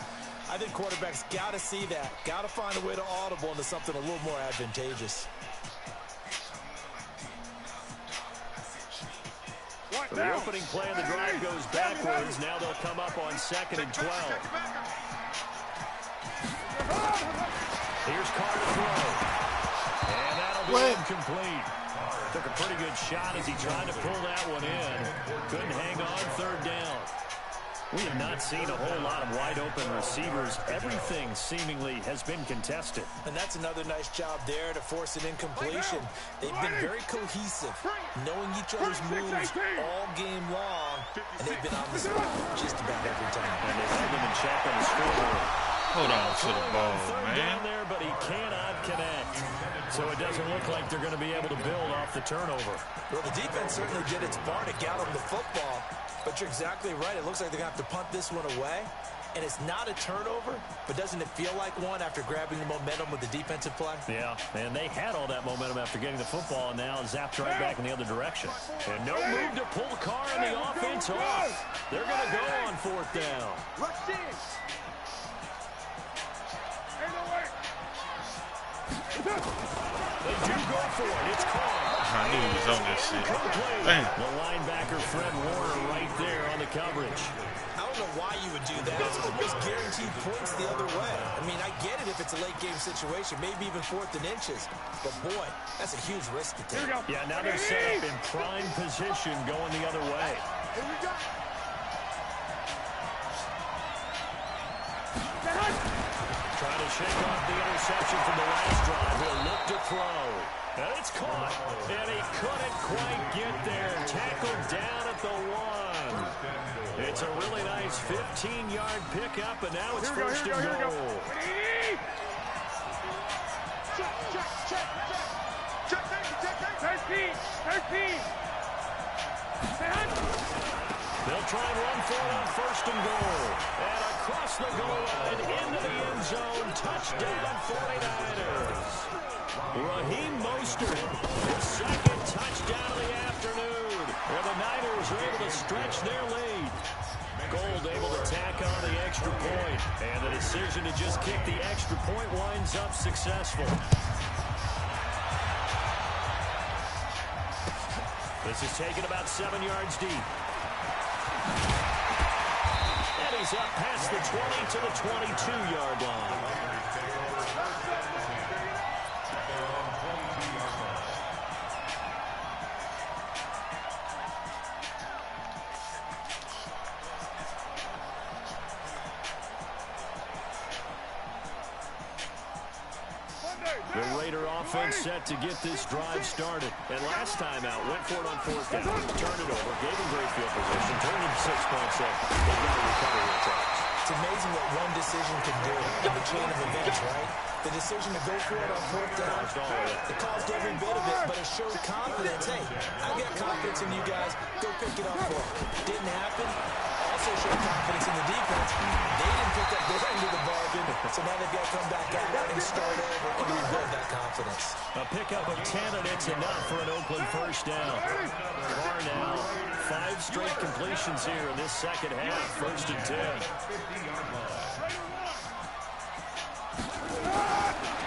I think quarterbacks got to see that. Got to find a way to audible into something a little more advantageous. The opening play of the drive goes backwards. Now they'll come up on 2nd and 12. Here's Carr to throw. And that'll be incomplete. Took a pretty good shot as he tried to pull that one in. Couldn't hang on 3rd down. We have not seen a whole lot of wide-open receivers. Everything seemingly has been contested. And that's another nice job there to force an incompletion. They've been very cohesive, knowing each other's moves all game long, and they've been on the spot just about every time. And they held him in check on the scoreboard. Hold on to the ball, man. Down there, but he cannot connect. So it doesn't look like they're going to be able to build off the turnover. Well, the defense certainly did its part to get them the football. But you're exactly right. It looks like they're going to have to punt this one away. And it's not a turnover, but doesn't it feel like one after grabbing the momentum with the defensive play? Yeah, and they had all that momentum after getting the football, and now zapped right back in the other direction. And no move to pull Carr and the offense off. They're going to go on 4th down. Rush in! Ain't no way! They do go for it. It's Carr. I knew he was on this shit. Damn. The linebacker, Fred Warner, right there on the coverage. I don't know why you would do that. It's almost guaranteed points the other way. I mean, I get it if it's a late game situation, maybe even 4th and inches. But, boy, that's a huge risk to take. Yeah, now they're set up in prime position going the other way. Here we go! Trying to shake off the interception from the last drive. He'll look to throw. And it's caught. And he couldn't quite get there. Tackled down at the 1. It's a really nice 15-yard pickup, and now it's first and goal. They'll try and run for it on 1st and goal. And across the goal line, into the end zone, touchdown 49ers. Raheem Mostert, his 2nd touchdown of the afternoon. And the Niners are able to stretch their lead. Gold able to tack on the extra point. And the decision to just kick the extra point winds up successful. This is taken about 7 yards deep. And he's up past the 20 to the 22-yard line. The Raider offense set to get this drive started. And last time out, went for it on 4th down. Turned it over, gave him great field position, turned it 6 points up. They've got to recover their tracks. It's amazing what one decision can do in the chain of events, right? The decision to go for it on 4th down, it caused every bit of it, but it showed confidence. Hey, I've got confidence in you guys. Go pick it up for it. Didn't happen. All also showed confidence in the defense. They didn't put that their end of the bargain, so now they've got to come back out and start over and rebuild that confidence. A pickup of 10, and it's enough for an Oakland first down. Carr now 5 straight completions here in this second half. First and 10.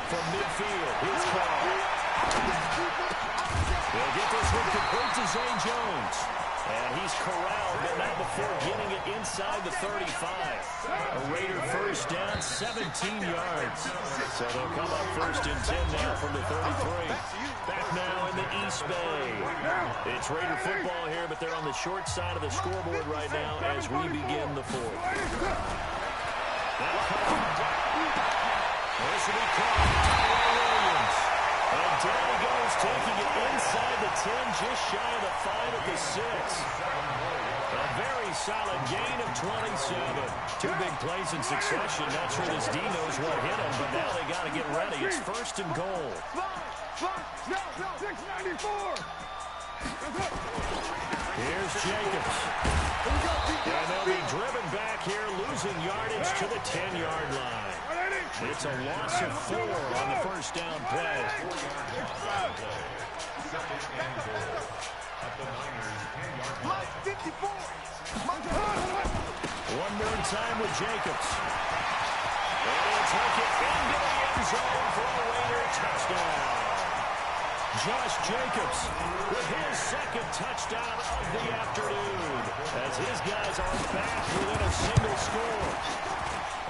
From midfield, here's Carr. They'll get this one complete to Zay Jones. And he's corralled, but not before getting it inside the 35. A Raider first down, 17 yards. So they'll come up first and 10 now from the 33. Back now in the East Bay. It's Raider football here, but they're on the short side of the scoreboard right now as we begin the fourth. This will be caught by Williams. And down he goes, taking it inside the 10, just shy of the 5 at the 6. A very solid gain of 27. 2 big plays in succession. Not sure this D knows what hit him, but now they got to get ready. It's first and goal. 694. Here's Jacobs. And they'll be driven back here, losing yardage to the 10-yard line. It's a loss of 4 on the first down play. One more time with Jacobs. And he'll take it into the end zone for a Raider touchdown. Josh Jacobs with his second touchdown of the afternoon as his guys are back within a single score.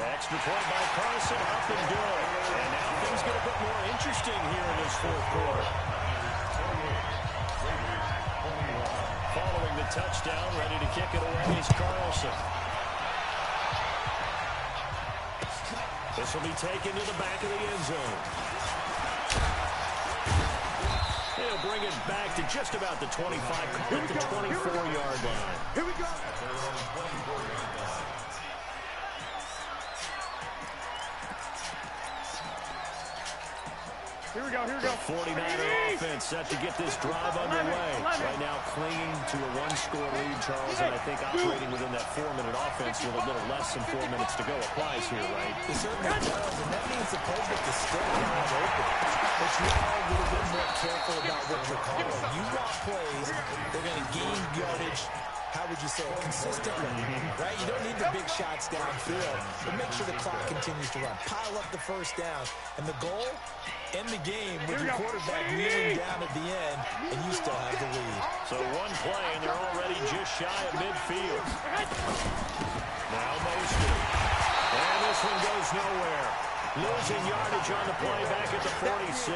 Extra point by Carson, up and good. And now things get a bit more interesting here in this fourth quarter. Following the touchdown, ready to kick it away is Carlson. This will be taken to the back of the end zone. He'll bring it back to just about the 25, call it the 24-yard line. Here we go. Here we go, here we go. 49er offense set to get this drive underway. Right now clinging to a 1-score lead, Charles, and I think operating within that 4-minute offense with a little less than 4 minutes to go applies here, right? It certainly does, and that means the playbook is still wide open. But you are a little bit more careful about what you're calling. You want plays, they're going to gain yardage, how would you say it, consistently, right? You don't need the big shots downfield, but make sure the clock continues to run. Pile up the first down, and the goal, end the game with your quarterback kneeling down at the end, and you still have the lead. So one play, and they're already just shy of midfield. Now Mostert. And this one goes nowhere. Losing yardage on the play back at the 46.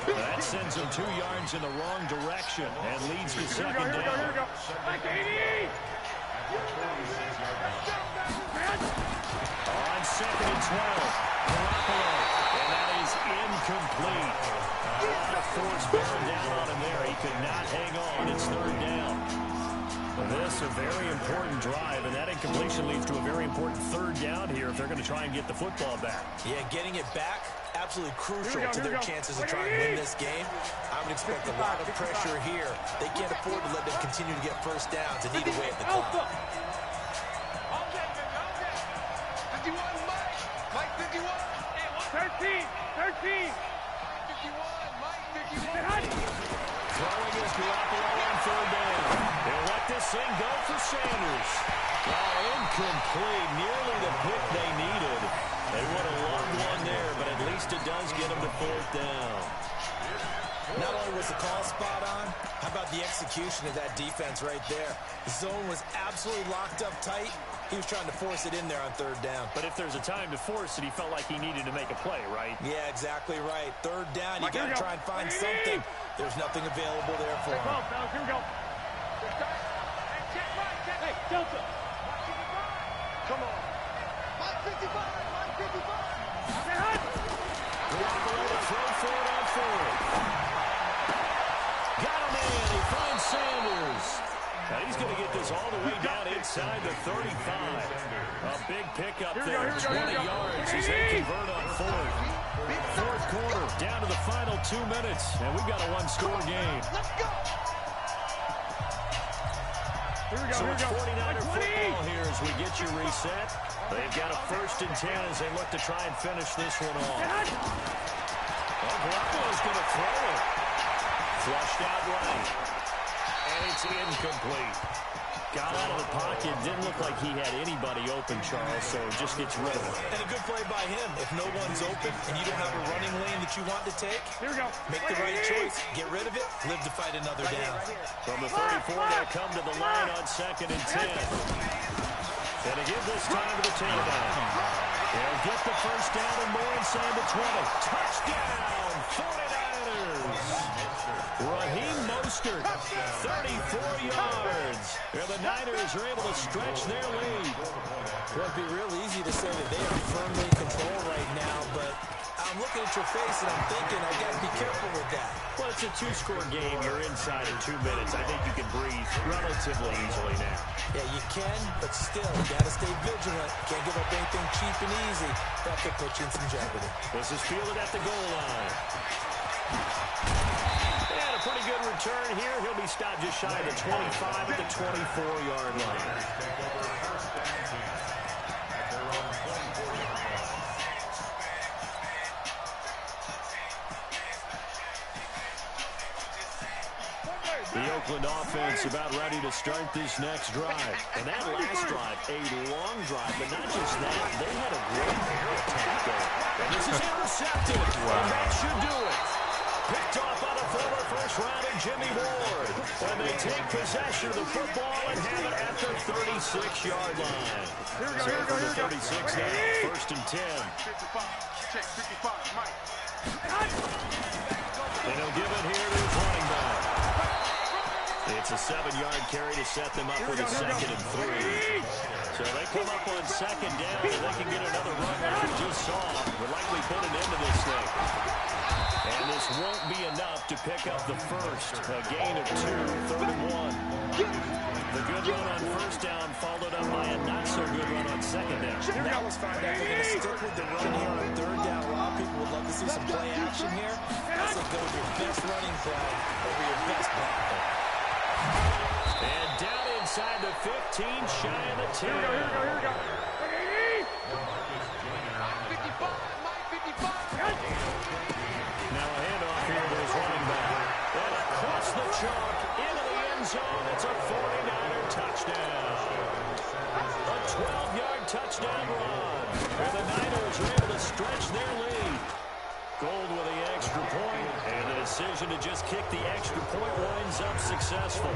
That sends him 2 yards in the wrong direction and leads to second down. Here we go. On second and 12, Garoppolo, and that is incomplete. A lot of force bearing down on him there. He could not hang on. It's third down. This a very important drive, and that incompletion leads to a very important third down here if they're going to try and get the football back. Yeah, getting it back, absolutely crucial to their chances of trying to win this game. I would expect a lot of pressure here. They can't afford to let them continue to get first downs and eat away at the clock. 51, Mike 51. 13. 51, Mike 51. Throwing is Garoppolo on third down. They'll let this thing go for Sanders. Incomplete. Nearly the pick they needed. They would have loved one there, but at least it does get them to fourth down. Not only was the call spot on, how about the execution of that defense right there? The zone was absolutely locked up tight. He was trying to force it in there on third down. But if there's a time to force it, he felt like he needed to make a play, right? Yeah, exactly right. Third down, you got to try and find something. There's nothing available there for him. Here we go. Hey, Delta. Come on. Mike 55. Garoppolo to throw for it on fourth. Got him in. He finds Sanders. Now he's going to get this all the way down inside the 35. A big pickup there, 20 yards as they convert on fourth. Fourth quarter, down to the final 2 minutes, and we've got a 1-score game. Let's go. So it's 49er football here as we get you reset. They've got a 1st and 10 as they look to try and finish this one off. Garoppolo's going to throw it. Flushed out right. And it's incomplete. Got out of the pocket. Didn't look like he had anybody open, Charles, so just gets rid of it. And a good play by him. If no one's open and you don't have a running lane that you want to take, here we go. Make the right choice. Get rid of it. Live to fight another down. From the 34, they'll come to the line on 2nd and 10. And to give this time to the tailback. They'll get the 1st down and more inside the 20. Touchdown, 49ers. Raheem Mostert, 34 yards. And the Niners are able to stretch their lead. Well, it'd be real easy to say that they are firmly in control right now, but I'm looking at your face and I'm thinking I've got to be careful with that. Well, it's a 2-score game. You're inside in 2 minutes. I think you can breathe relatively easily now. Yeah, you can, but still, you got to stay vigilant. Can't give up anything cheap and easy. That could put you in some jeopardy. This is fielded at the goal line. And a pretty good return here. He'll be stopped just shy of the 25 at the 24-yard line. The Oakland offense about ready to start this next drive. And that last drive, a long drive, but not just that, they had a great air attack going. And this is intercepted. Wow. And that should do it. Picked off on a former first-rounder, Jimmy Ward. And they take possession of the football and have it at the 36-yard line. Here we go, so here we go, here we go. 36 now, 1st and 10. 55, check, 55, Mike. And he'll give it here to his running back. It's a 7-yard carry to set them up with a 2nd and 3. So they come up on 2nd down, and they can get another run like we just saw. We'll likely put an end to this thing. And this won't be enough to pick up the first. A gain of 2, 3rd and 1. The good run on 1st down followed up by a not-so-good run on 2nd down. That was fine. They're going to stick with the run here on 3rd down. A lot of people would love to see some play action here. I say go with your best running play over your best blocker. And down inside the 15, shy of the 10. Here we go. 55, Mike, 55. Now a handoff here to his running back. And across the chalk, into the end zone. It's a 49er touchdown. A 12-yard touchdown run. And the Niners are able to stretch their lead. Gold with the extra point, and the decision to just kick the extra point winds up successful.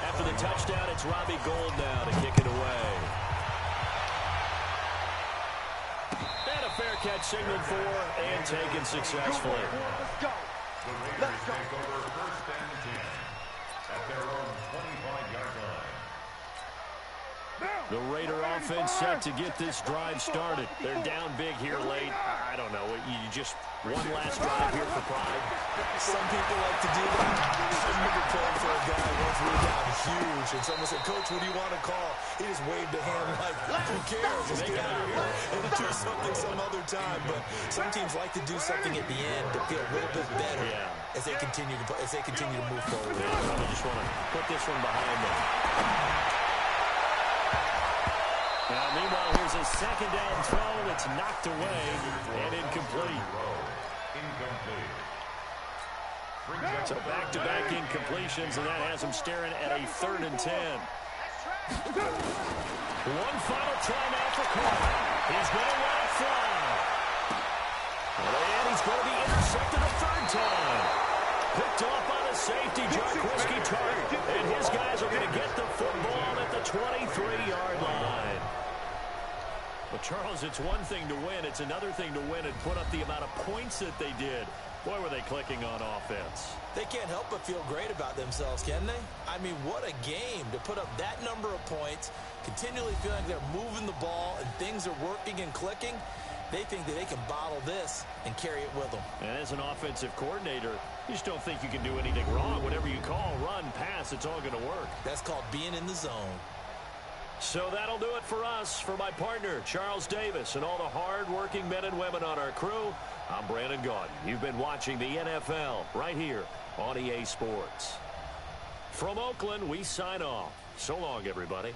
After the touchdown, it's Robbie Gould now to kick it away. And a fair catch signaled for and taken successfully. Let's go. Let's go. First and 10 at their own 25-yard line. The Raider offense set to get this drive started. They're down big here late. I don't know. You just one last drive here for pride. Some people like to do that. I remember playing for a guy once we were down huge, and someone said, "Coach, what do you want to call?" He just waved a hand like, "Who cares? Let's get out of here and do something some other time." But some teams like to do something at the end to feel a little bit better as they continue to move forward. They probably just want to put this one behind them. Now, meanwhile, here's a 2nd down throw that's knocked away and incomplete. So back-to-back incompletions, and that has him staring at a 3rd and 10. One final try now for Carter. He's going to let it fly. And he's going to be intercepted a 3rd time. Picked off by the safety, Jarquiski Tartt. And his guys are going to get the football at the 23-yard line. But, Charles, it's one thing to win. It's another thing to win and put up the amount of points that they did. Boy, were they clicking on offense. They can't help but feel great about themselves, can they? I mean, what a game to put up that number of points, continually feeling like they're moving the ball and things are working and clicking. They think that they can bottle this and carry it with them. And as an offensive coordinator, you just don't think you can do anything wrong. Whatever you call, run, pass, it's all going to work. That's called being in the zone. So that'll do it for us. For my partner, Charles Davis, and all the hard-working men and women on our crew, I'm Brandon Gaudin. You've been watching the NFL right here on EA Sports. From Oakland, we sign off. So long, everybody.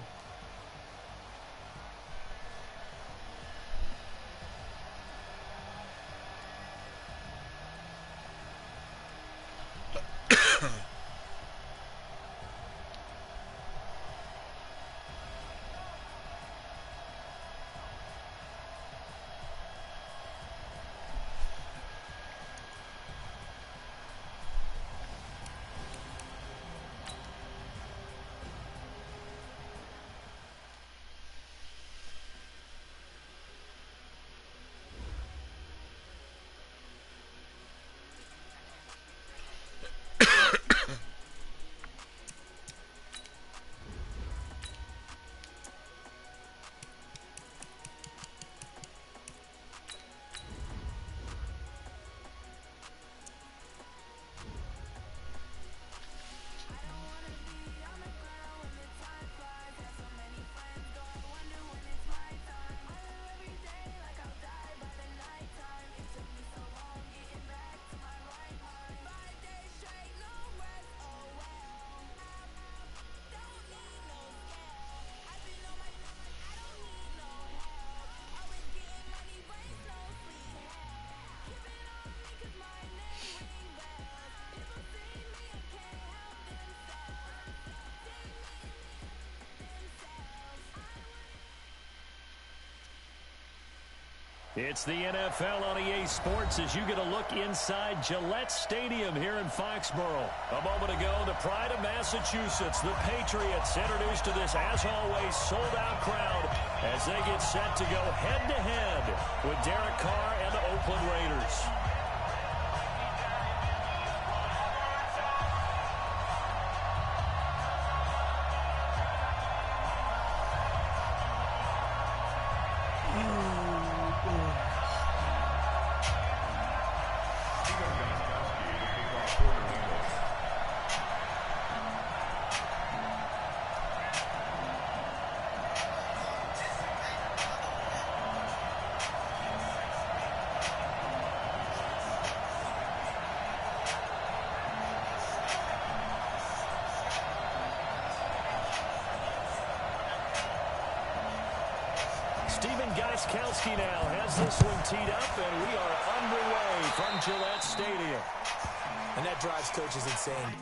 It's the NFL on EA Sports as you get a look inside Gillette Stadium here in Foxborough. A moment ago, the pride of Massachusetts, the Patriots, introduced to this, as always, sold-out crowd as they get set to go head-to-head with Derek Carr and the Oakland Raiders. Kowski now has this one teed up, and we are underway from Gillette Stadium. And that drives coaches insane.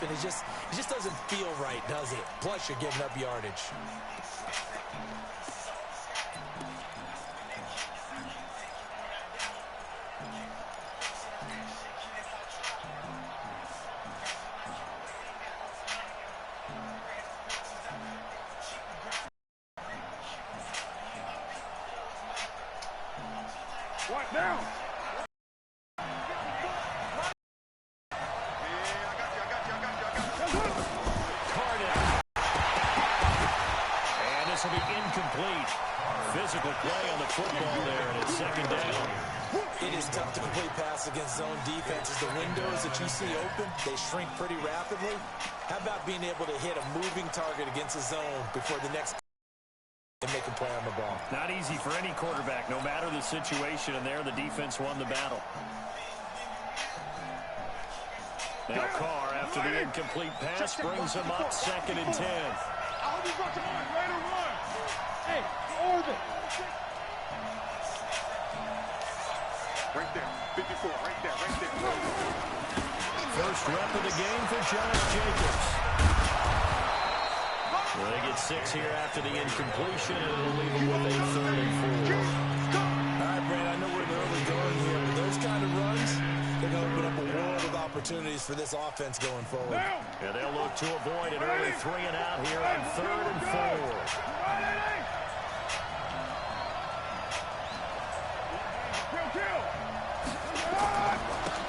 And it just doesn't feel right, does it? Plus, you're giving up yardage. What now? Will be incomplete. Physical play on the football there, and it's second down. It is tough to complete pass against zone defenses. The windows that you see open, they shrink pretty rapidly. How about being able to hit a moving target against a zone before the next and make a play on the ball? Not easy for any quarterback, no matter the situation, and there the defense won the battle. Now Carr, after the incomplete pass, brings him up 2nd and 10. Hey, orbit. Right there, 54, right there. First rep of the game for Josh Jacobs. Well, they get 6 here after the incompletion, and it'll leave them with a 3rd and 4. All right, Brad, I know we're in the early going here, but those kind of runs, They're going to open up a world of opportunities for this offense going forward. And they'll look to avoid an early 3-and-out here on 3rd and 4.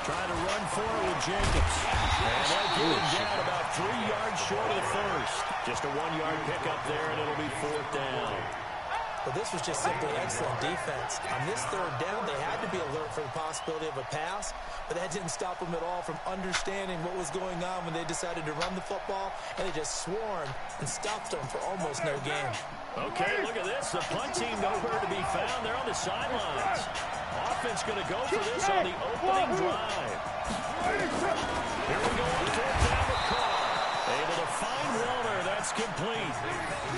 Trying to run for it with Jacobs. And they'll get him down about 3 yards short of the first. Just a 1-yard pickup there, and it'll be 4th down. But this was just simply excellent defense. On this 3rd down, they had to be alert for the possibility of a pass, but that didn't stop them at all from understanding what was going on when they decided to run the football, and they just swarmed and stopped them for almost no gain. Okay, look at this. The punt team nowhere to be found. They're on the sidelines. Offense going to go for this on the opening drive. Here we go on 4th down with Carr. Able to find Warner. That's complete.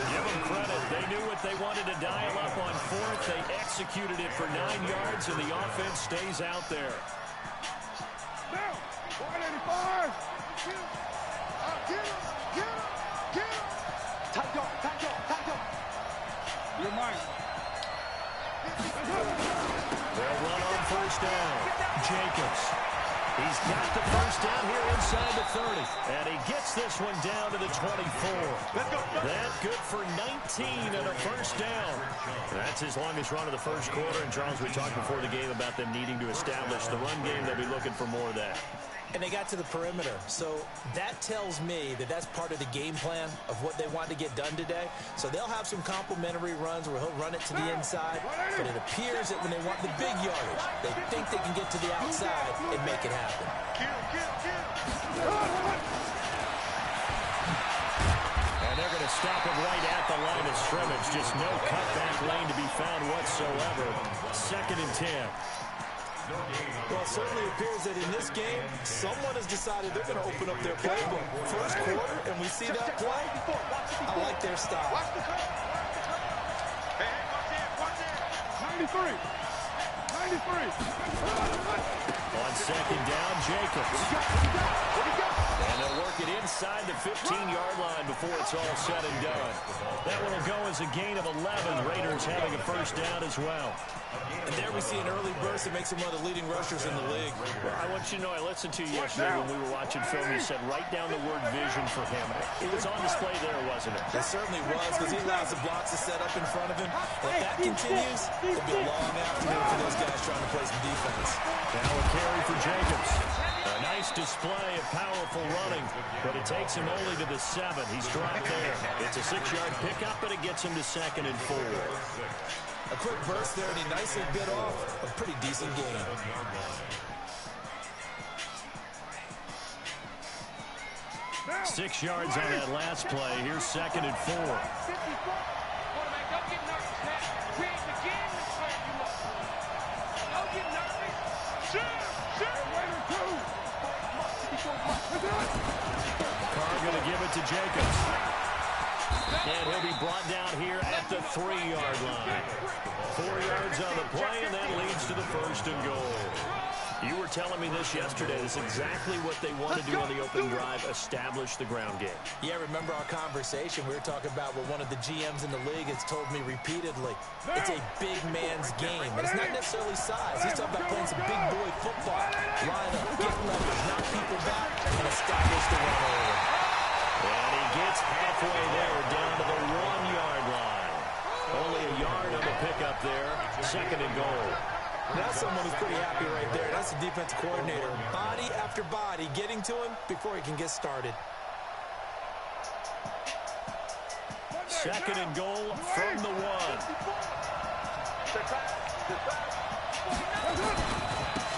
Give them credit. They knew what they wanted to dial up on 4th. They executed it for 9 yards, and the offense stays out there. Now, 185. Get him. Tight up. You're mine. They'll run on 1st down. Jacobs. He's got the 1st down here inside the 30. And he gets this one down to the 24. That good for 19 and a 1st down. That's his longest run of the first quarter. And, Charles, we talked before the game about them needing to establish the run game. They'll be looking for more of that. And they got to the perimeter. So that tells me that that's part of the game plan of what they want to get done today. So they'll have some complementary runs where he'll run it to the inside. But it appears that when they want the big yardage, they think they can get to the outside and make it happen. And they're going to stop him right at the line of scrimmage. Just no cutback lane to be found whatsoever. 2nd and 10. Well, it certainly appears that in this game, someone has decided they're going to open up their playbook. First quarter, and we see that play. I like their style. 93. On 2nd down, Jacobs. And they'll work it inside the 15-yard line before it's all said and done. That one will go as a gain of 11. Raiders having a 1st down as well. And there we see an early burst that makes him one of the leading rushers in the league. Well, I want you to know, I listened to you yesterday when we were watching film. You said write down the word vision for him. It was on display there, wasn't it? It certainly was, because he allows the blocks to set up in front of him. And if that continues, it'll be a long afternoon for those guys trying to play some defense. Now a carry for Jacobs. A nice display of powerful running, but it takes him only to the 7. He's dropped there. It's a 6-yard pickup, but it gets him to 2nd and 4. A quick burst there, and he nicely bit off a pretty decent gain. Now. 6 yards on that last play. Here's 2nd and 4. Carr going to give it to Jacobs. And he'll be brought down here at the 3-yard line. 4 yards on the play, and that leads to the 1st and goal. You were telling me this yesterday. This is exactly what they want to do on the open drive, establish the ground game. Yeah, remember our conversation? We were talking about what one of the GMs in the league has told me repeatedly. It's a big man's game. And it's not necessarily size. He's talking about playing some big boy football. Line up, get leverage, knock people back, and establish the run over. And he gets halfway there, down to the 1-yard line. Only a yard on the pickup there. 2nd and goal. That's someone who's pretty happy right there. That's the defensive coordinator. Body after body getting to him before he can get started. 2nd and goal from the 1.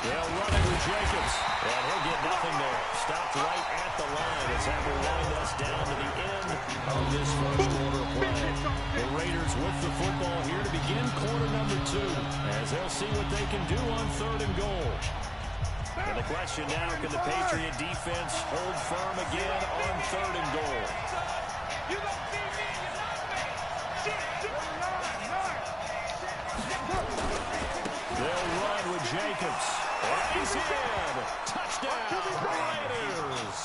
They'll run it with Jacobs. And he'll get nothing there. Stopped right at the line as that will wind us down to the end of this first quarter play. The Raiders with the football here to begin quarter number 2, as they'll see what they can do on 3rd and goal. And the question now, can the Patriot defense hold firm again on 3rd and goal? They'll run with Jacobs. And he's in. Touchdown, Raiders.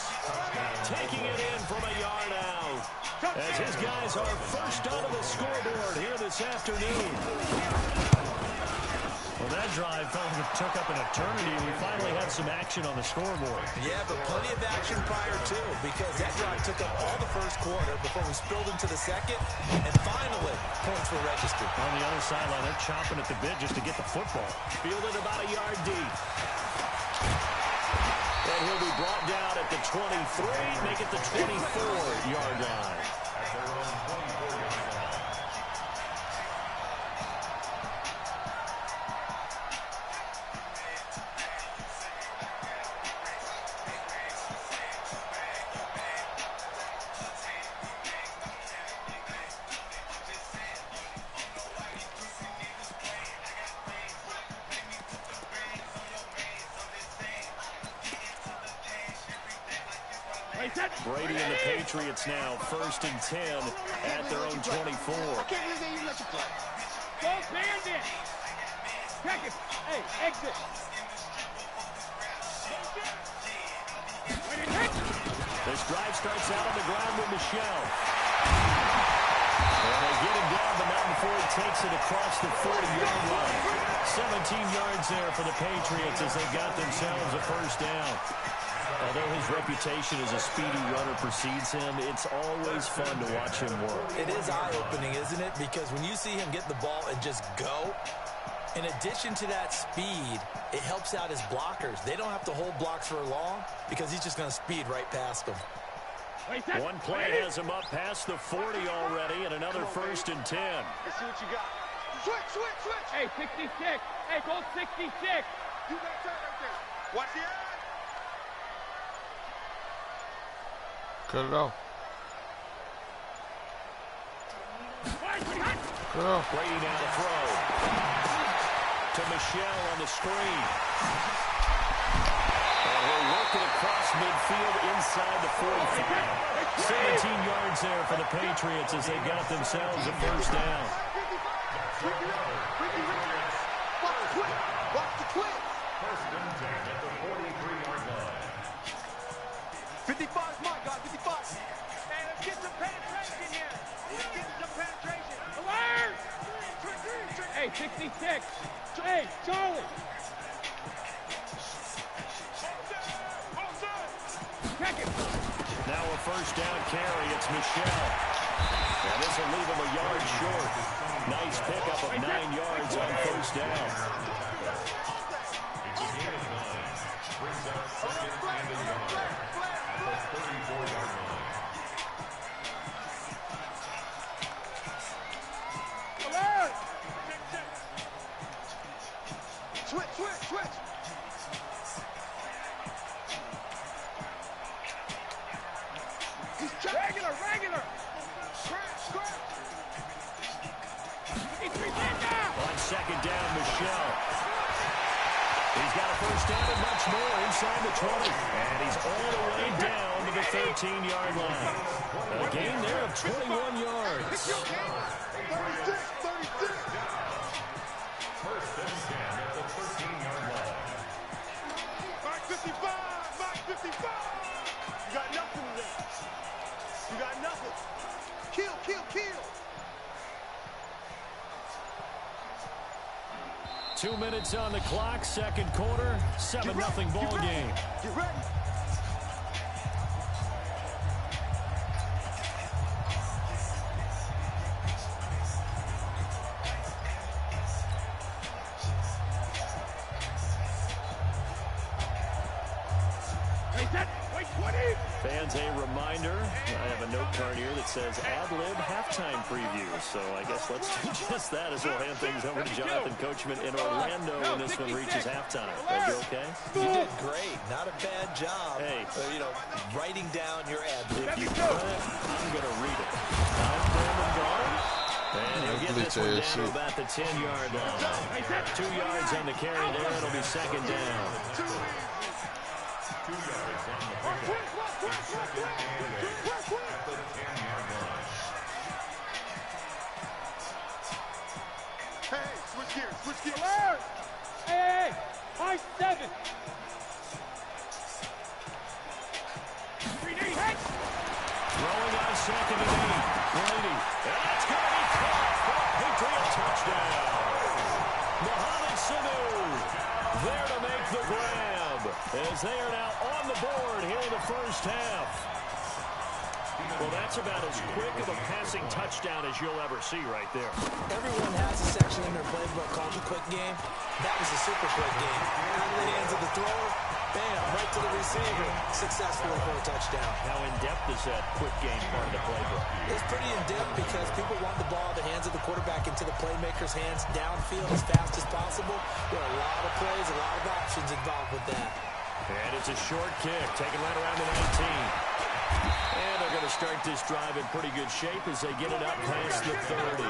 Taking it in from a yard out. As his guys are first onto the scoreboard here this afternoon. Well, that drive took up an eternity. We finally had some action on the scoreboard. Yeah, but plenty of action prior to, because that drive took up all the first quarter before we spilled into the second, and finally, points were registered. On the other sideline, they're chomping at the bit just to get the football. Fielded about a yard deep. And he'll be brought down at the 23, make it the 24-yard line. At their own 24-yard line. Brady and the Patriots now, 1st and 10 at their own 24. I can't believe they even let you play. Go bandit! Check it. Hey, exit. This drive starts out on the ground with Michelle. And they get him down, but not before he takes it across the 40-yard line. 17 yards there for the Patriots as they got themselves a first down. Although his reputation as a speedy runner precedes him, it's always fun to watch him work. It is eye-opening, isn't it? Because when you see him get the ball and just go, in addition to that speed, it helps out his blockers. They don't have to hold blocks for long because he's just going to speed right past them. One play has him up past the 40 already, and another 1st and 10. Let's see what you got. Switch. Hey, 66. Hey, go 66. You got that right there. Watch the eye. Cut it off. Cut it off. Brady now to throw. To Michelle on the screen. And he'll work it across midfield inside the 45. 17 yards there for the Patriots as they got themselves a first down. Watch the quit. 1st and 10 at the 43-yard line. 55 is mine, guys. 55. Man, let's get some penetration here. Let's get some penetration. Alert! Hey, 66. Hey, Charlie. Check it. Now a first down carry. It's Michelle. And this will leave him a yard short. Nice pickup of 9 yards on first down. It's a gain of 9. Brings up 2nd and a yard. At the 34-yard line. Alert! Switch. He's regular. Scratch. On 2nd down, Michelle. He's got a first down and much more inside the 20. And he's all the way down to the 13-yard line. A gain there of 21 yards. 36. 1st and 10 at the 13-yard line. Mark 55. You got nothing there. You got nothing. Kill. 2 minutes on the clock, 2nd quarter, 7-0 ball game. Get ready. Fans, a reminder, I have a note card here that says ad-lib halftime preview. So I guess let's do just that as we'll hand things over to Jonathan Coachman in Orlando when this one reaches halftime. Are you okay? You did great. Not a bad job. Hey. Writing down your ad-lib. If you want it, I'm going to read it. I'm Brandon Garn. And he'll get this one down to about the 10-yard line. 2 yards on the carry there. It'll be 2nd down. 2 yards on the pickup. It's 2nd and 8 at the 10-yard line. Hey, switch gears. Alert! Hey, high 7. Throwing on 2nd and 8. Brady. And that's going to be caught for a Patriot touchdown. Mohamed Sanu there to make the grab as they are now on the board here in the first half. Well, that's about as quick of a passing touchdown as you'll ever see right there. Everyone has a section in their playbook called the quick game. That was a super quick game. Out of the hands of the thrower, bam, right to the receiver. Successfully for a touchdown. How in-depth is that quick game part of the playbook? It's pretty in-depth because people want the ball in the hands of the quarterback into the playmaker's hands downfield as fast as possible. There are a lot of plays, a lot of options involved with that. And it's a short kick, taken right around the 19. And they're going to start this drive in pretty good shape as they get it up past the 30.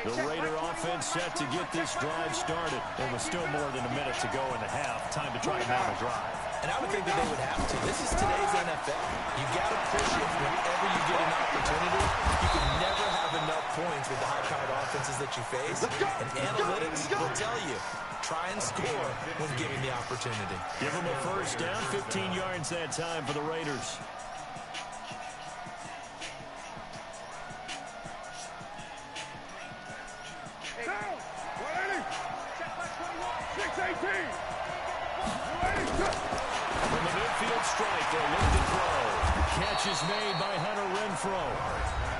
The Raider offense set to get this drive started. There was still more than a minute to go in the half. Time to try to mount a drive. And I would think that they would have to. This is today's NFL. You got to push it whenever you get an opportunity. You can never have enough points with the high-powered offenses that you face. And analytics will tell you, try and score when given the opportunity. Give them a first down, 15 yards that time for the Raiders. From the midfield strike, they'll look to throw. Catch is made by Hunter Renfrow.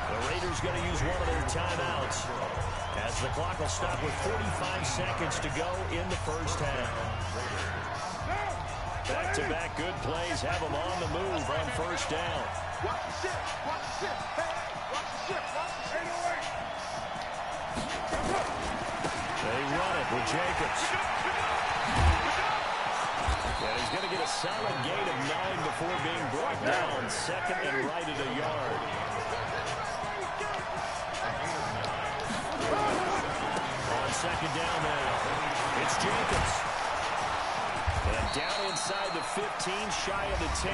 The Raiders going to use one of their timeouts as the clock will stop with 45 seconds to go in the first half. Back-to-back good plays have them on the move on first down. Watch the ship. Watch the ship. Hey, watch the ship. Watch the ship. They run it with Jacobs. And he's going to get a solid gain of 9 before being brought down. Second and right at a yard. On second down now, it's Jacobs. And down inside the 15, shy of the 10.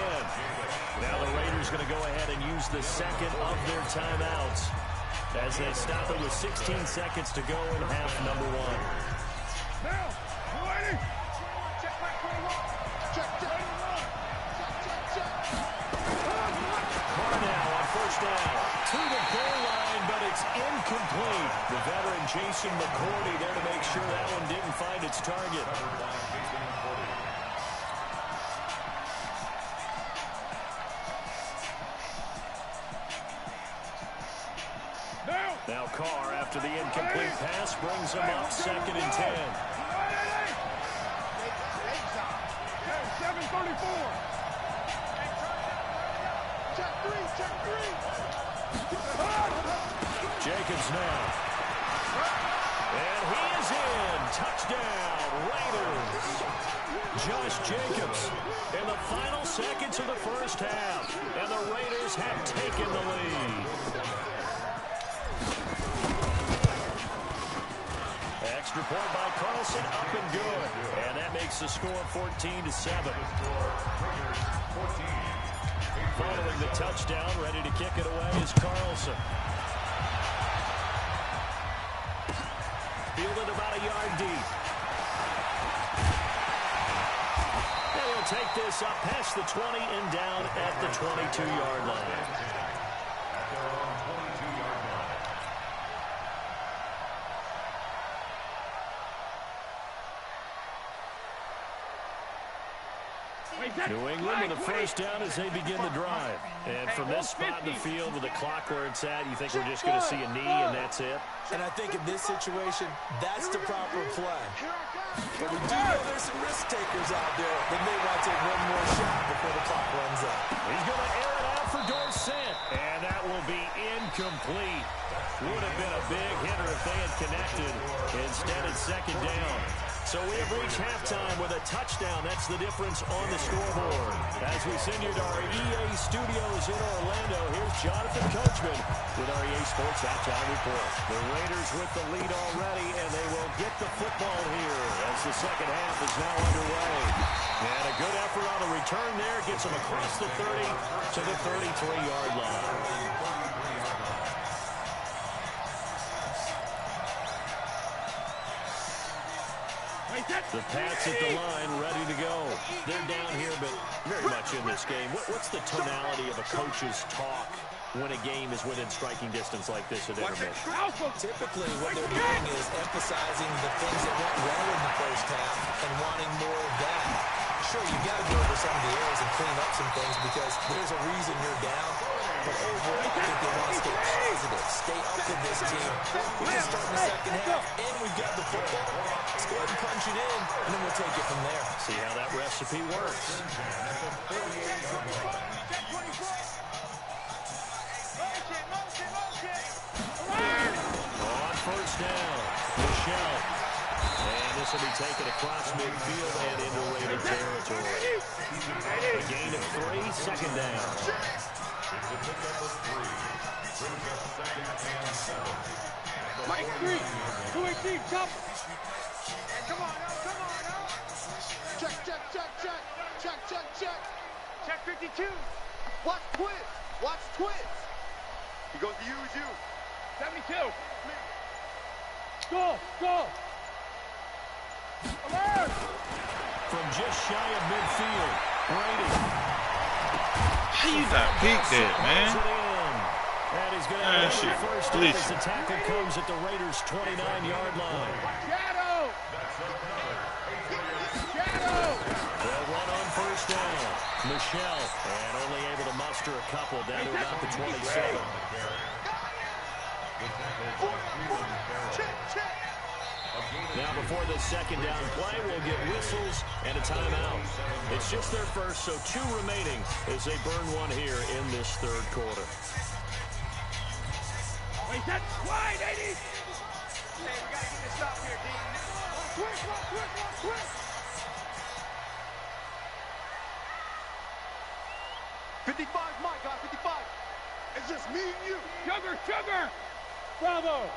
Now the Raiders going to go ahead and use the second of their timeouts as they stop it with 16 seconds to go in half number one. Now on first down to the goal line, but it's incomplete. The veteran Jason McCourty there to make sure that one didn't find its target. Now Carr, after the incomplete pass, brings him up second and 10. 7:34. Check three. Jacobs now. And he is in. Touchdown, Raiders. Josh Jacobs in the final seconds of the first half. And the Raiders have taken the lead. Extra point by Carlson, up and good. And that makes the score 14-7. Following the touchdown, ready to kick it away is Carlson. Fielded about a yard deep. And he'll take this up past the 20 and down at the 22-yard line. New England with a first down as they begin the drive. And from this spot in the field with the clock where it's at, you think we're just going to see a knee and that's it? And I think in this situation, that's the proper play. But we do know there's some risk takers out there that may want to take one more shot before the clock runs out. He's going to air it out for Dorsett. And that will be incomplete. Would have been a big hitter if they had connected. Instead, it's second down. So we have reached halftime with a touchdown. That's the difference on the scoreboard. As we send you to our EA studios in Orlando, here's Jonathan Coachman with our EA Sports Halftime Report. The Raiders with the lead already, and they will get the football here as the second half is now underway. And a good effort on the return there gets them across the 30 to the 33-yard line. The Pats at the line, ready to go. They're down here, but very much in this game. What's the tonality of a coach's talk when a game is within striking distance like this at intermission? Typically, what they're doing is emphasizing the things that went well in the first half and wanting more of that. Sure, you've got to go over some of the errors and clean up some things because there's a reason you're down. But overall, I think they want to stay positive, stay up with this team. We can start in the second half, and we've got the football. Let's go ahead and punch it in, and then we'll take it from there. See how that recipe works. On first down, Michelle. And this will be taken across midfield and into Raider territory. A gain of 3, second down. Mike 3, 2-18, jump. Come on now. Check. Check 52. Watch twist. He goes to use you. 72. Go. Alert! From just shy of midfield, Brady. How you not peek that, man? And he's going to have the first down as the tackle comes at the Raiders' 29-yard line. Shadow! They'll run on first down. Michelle, and only able to muster a couple down to about the 27. Check. Now before the second down play, we'll get whistles and a timeout. It's just their first, so 2 remaining as they burn one here in this third quarter. Wait, that's wide, 80. Hey, we got to get this stop here, D. Quick. 55, my guy, 55. It's just me and you. Sugar. Bravo.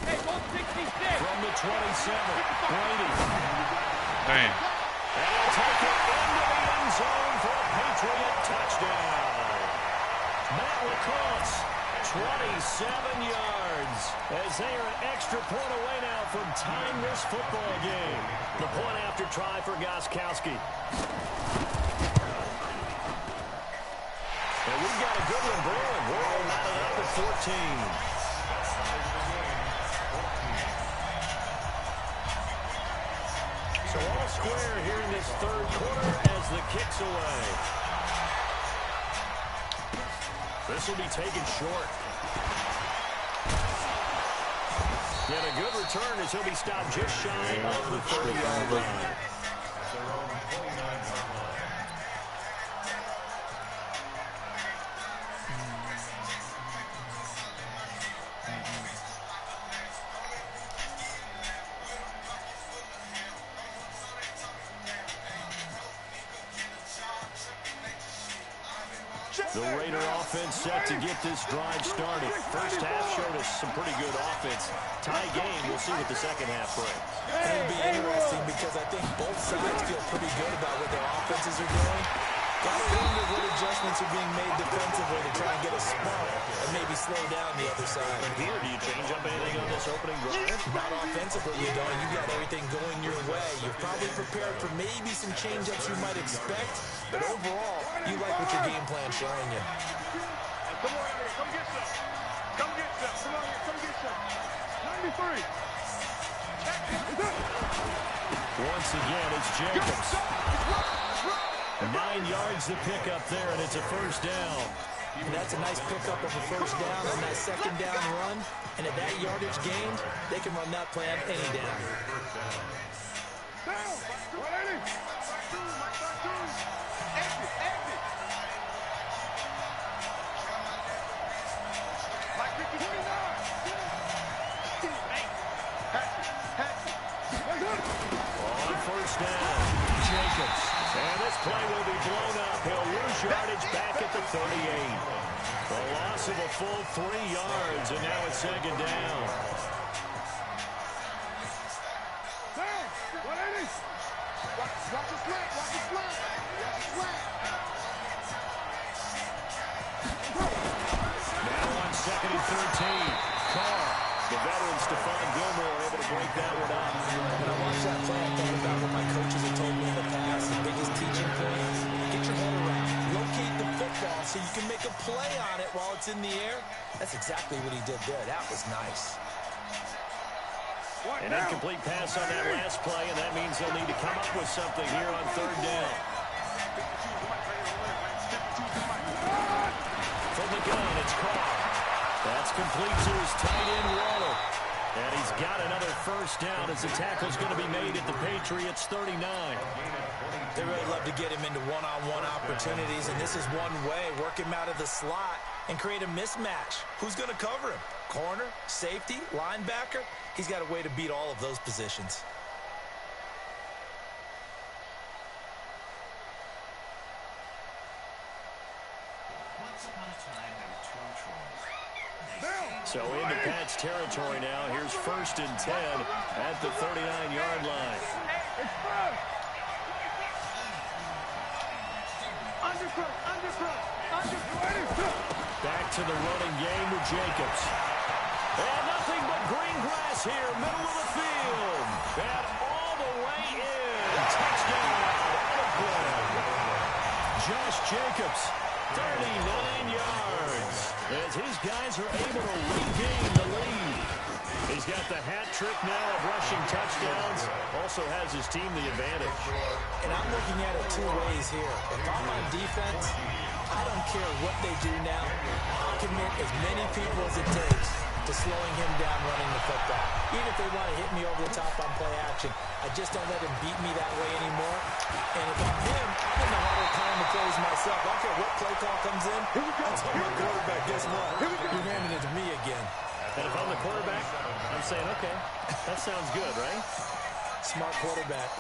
Hey, 166. From the 27, Brady. Damn. And he'll take it into the end zone for a Patriot touchdown. Matt Lacrosse, 27 yards, as they are an extra point away now from tying this football game. The point after try for Gostkowski. And we've got a good one brewing. We're all knotted up at 14. So all square here in this third quarter as the kick's away. This will be taken short. And a good return as he'll be stopped just shy of the 30-yard line. The Raider offense set to get this drive started. First half showed us some pretty good offense. Tie game, we'll see what the second half brings. It'll be interesting because I think both sides feel pretty good about what their offenses are doing. Got to wonder what adjustments are being made defensively to try and get a spark and maybe slow down the other side. Here, do you change up anything on this opening drive? Not offensively, you don't. You got everything going your way. You're probably prepared for maybe some change-ups you might expect, but overall, you like what your game plan's showing you. Come on, come get some. Come get some. 93. Once again, it's Jacobs. 9 yards to pick up there, and it's a first down. And that's a nice pickup of a first down on that second down run. And at that yardage gained, they can run that plan any down. On first down, Jacobs. And this play will be blown up. He'll lose yardage back at the 38. A loss of a full 3 yards, and now it's second down. Now on second and 13. Carr, the veteran Stephon Gilmore able to break that one up. When I watched that play, I thought about what my coaches have told me in the past. The biggest teaching point, get your head around. Locate the football so you can make a play on it while it's in the air. That's exactly what he did there. That was nice. An incomplete pass on that last play, and that means they'll need to come up with something here on third down. From the gun, it's Carr. That's complete to his tight end, Waddle. And he's got another first down as the tackle's going to be made at the Patriots' 39. They really love to get him into one-on-one opportunities, and this is one way. Work him out of the slot and create a mismatch. Who's going to cover him? Corner, safety, linebacker? He's got a way to beat all of those positions. So into Pat's territory now. Here's 1st and 10 at the 39-yard line. Back to the running game with Jacobs. And nothing but green grass here, middle of the field. And all the way in. Touchdown, Oakland. Josh Jacobs, 39 yards. As his guys are able to regain the lead. He's got the hat trick now of rushing touchdowns. Also has his team the advantage. And I'm looking at it two ways here. If I'm on defense, I don't care what they do now. I'll commit as many people as it takes to slowing him down running the football. Even if they want to hit me over the top on play action, I just don't let him beat me that way anymore. And if I'm him, I'm in the harder calling the plays myself. I don't care what play call comes in. I'll tell my quarterback, guess what? You're handing it to me again. And if I'm the quarterback, I'm saying, okay, that sounds good, right? Smart quarterback.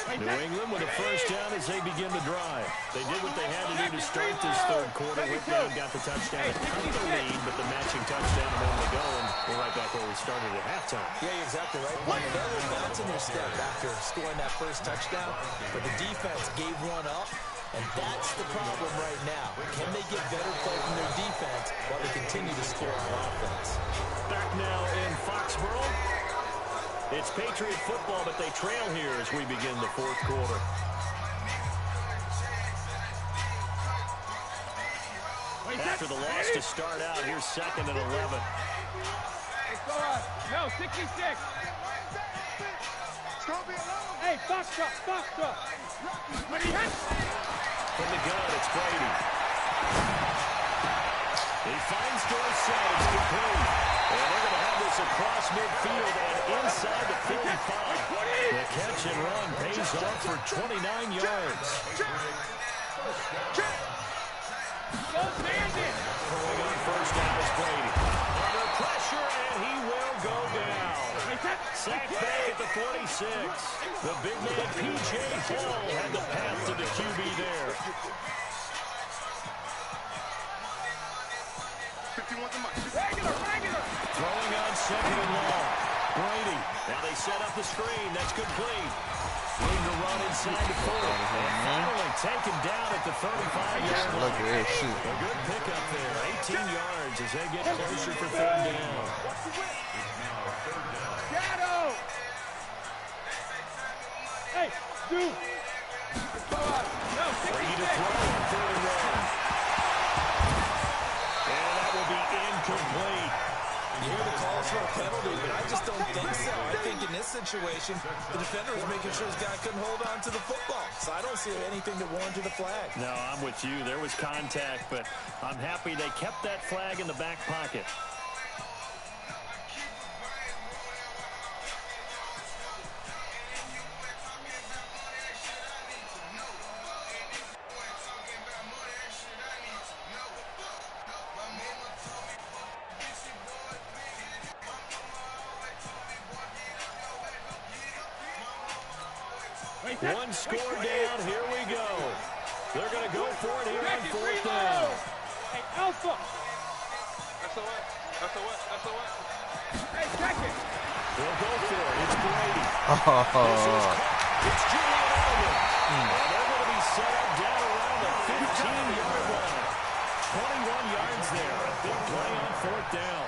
New England with a first down as they begin to drive. They did what they had to do to start this third quarter. Went down, got the touchdown, cut the lead, but the matching touchdown a moment ago, and we're right back where we started at halftime. Yeah, you're exactly right. They're a little bounce in their step after scoring that first touchdown, but the defense gave one up, and that's the problem right now. Can they get better play from their defense while they continue to score on offense? Back now in Foxborough. It's Patriot football, but they trail here as we begin the fourth quarter. After the loss to start out, here's 2nd and 11. No, 66. Hey, Foxtrot. From the gun, it's Brady. He finds Dorsett. It's complete. And they're going to have this across midfield and inside the 55. The catch and run pays off for 29 yards. Go Bandit. Throwing on first down is Brady. Under pressure, and he will go down. Sacked back at the 46. The big man, P.J. Hall, had the path to the QB there. Regular. Throwing on 2nd and long. Brady. Now they set up the screen. That's complete. Room to run inside the 40. And finally taken down at the 35-yard line. Look at that shit. A good pickup there. 18 yards as they get closer for third down. Shadow. Hey, dude. No, Brady to throw on 3rd and 1. And that will be incomplete. You hear the calls for a penalty, but I just don't think so. I think in this situation, the defender was making sure his guy couldn't hold on to the football. So I don't see anything to warrant the flag. No, I'm with you. There was contact, but I'm happy they kept that flag in the back pocket. One score down. Here we go. They're going to go for it here on 4th down. Hey, Alpha. That's a what? Hey, check it. They'll go for it. It's Brady. Oh. It's Julian Edelman. And they're going to be set up down around the 15-yard line. 21 yards there. A big play on fourth down.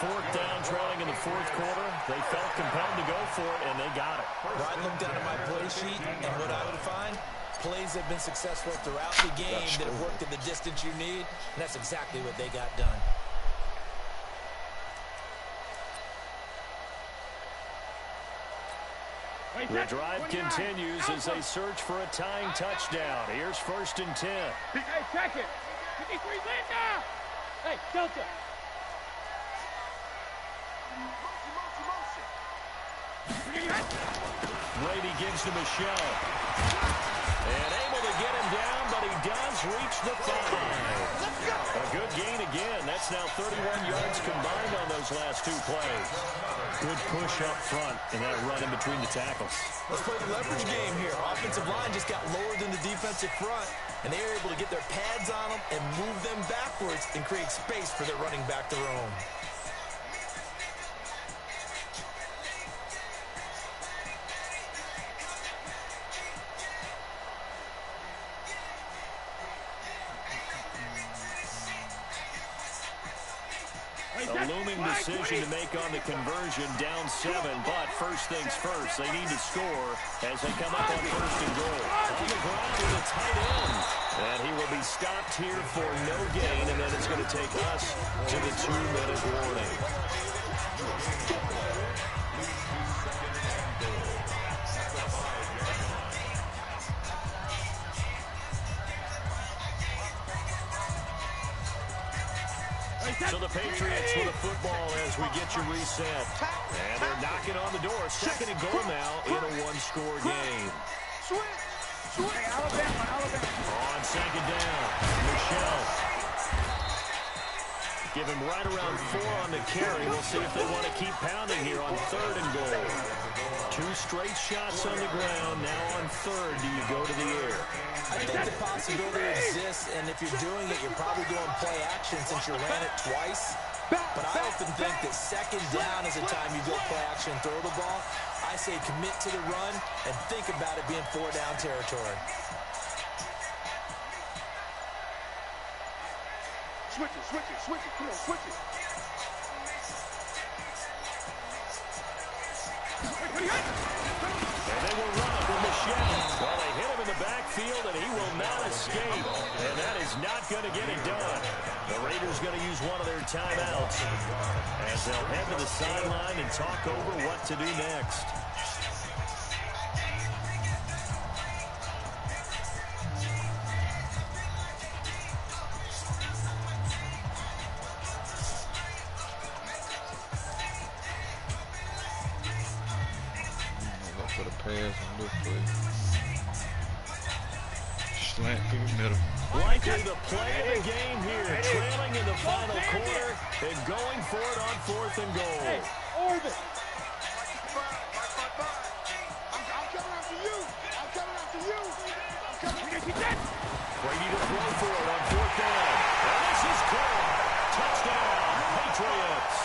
Fourth down, trailing in the fourth quarter. They felt compelled to go for it, and they got it. Ryan looked down at my play sheet, and what I would find, plays have been successful throughout the game that have worked at the distance you need, and that's exactly what they got done. The drive continues as they search for a tying touchdown. Here's 1st and 10. Hey, check it. 53 Linda. Hey, Delta. Brady gives to Michelle. And able to get him down, but he does reach the 5. A good gain again. That's now 31 yards combined on those last two plays. Good push up front and that run in between the tackles. Let's play the leverage game here. Offensive line just got lower than the defensive front, and they were able to get their pads on them and move them backwards and create space for their running back to roam. A looming decision to make on the conversion, down 7, but first things first, they need to score as they come up on 1st and goal. On the ground with a tight end, and he will be stopped here for no gain, and then it's going to take us to the 2-minute warning. So the Patriots with the football as we get you reset. And they're knocking on the door. 2nd and goal now in a one-score game. Hey, Alabama. On 2nd down, Michelle. Give him right around 4 on the carry. We'll see if they want to keep pounding here on 3rd and goal. 2 straight shots on the ground. Now on 3rd, do you go to the air? I think the possibility exists, and if you're doing it, you're probably doing play action since you ran it twice. But I often think that 2nd down is the time you go play action and throw the ball. I say commit to the run and think about it being 4-down territory. Switch it. Come on, switch it. And they will run it with Michelle. Well, they hit him in the backfield, and he will not escape. And that is not going to get it done. The Raiders going to use one of their timeouts as they'll head to the sideline and talk over what to do next. For the pass and look for it. Slant through the middle. Likely the play of the game here. Trailing in the final quarter and going for it on 4th and goal. Hey, Orbit. I'm coming after you. Brady to throw for it on 4th down. And this is caught. Touchdown, Patriots.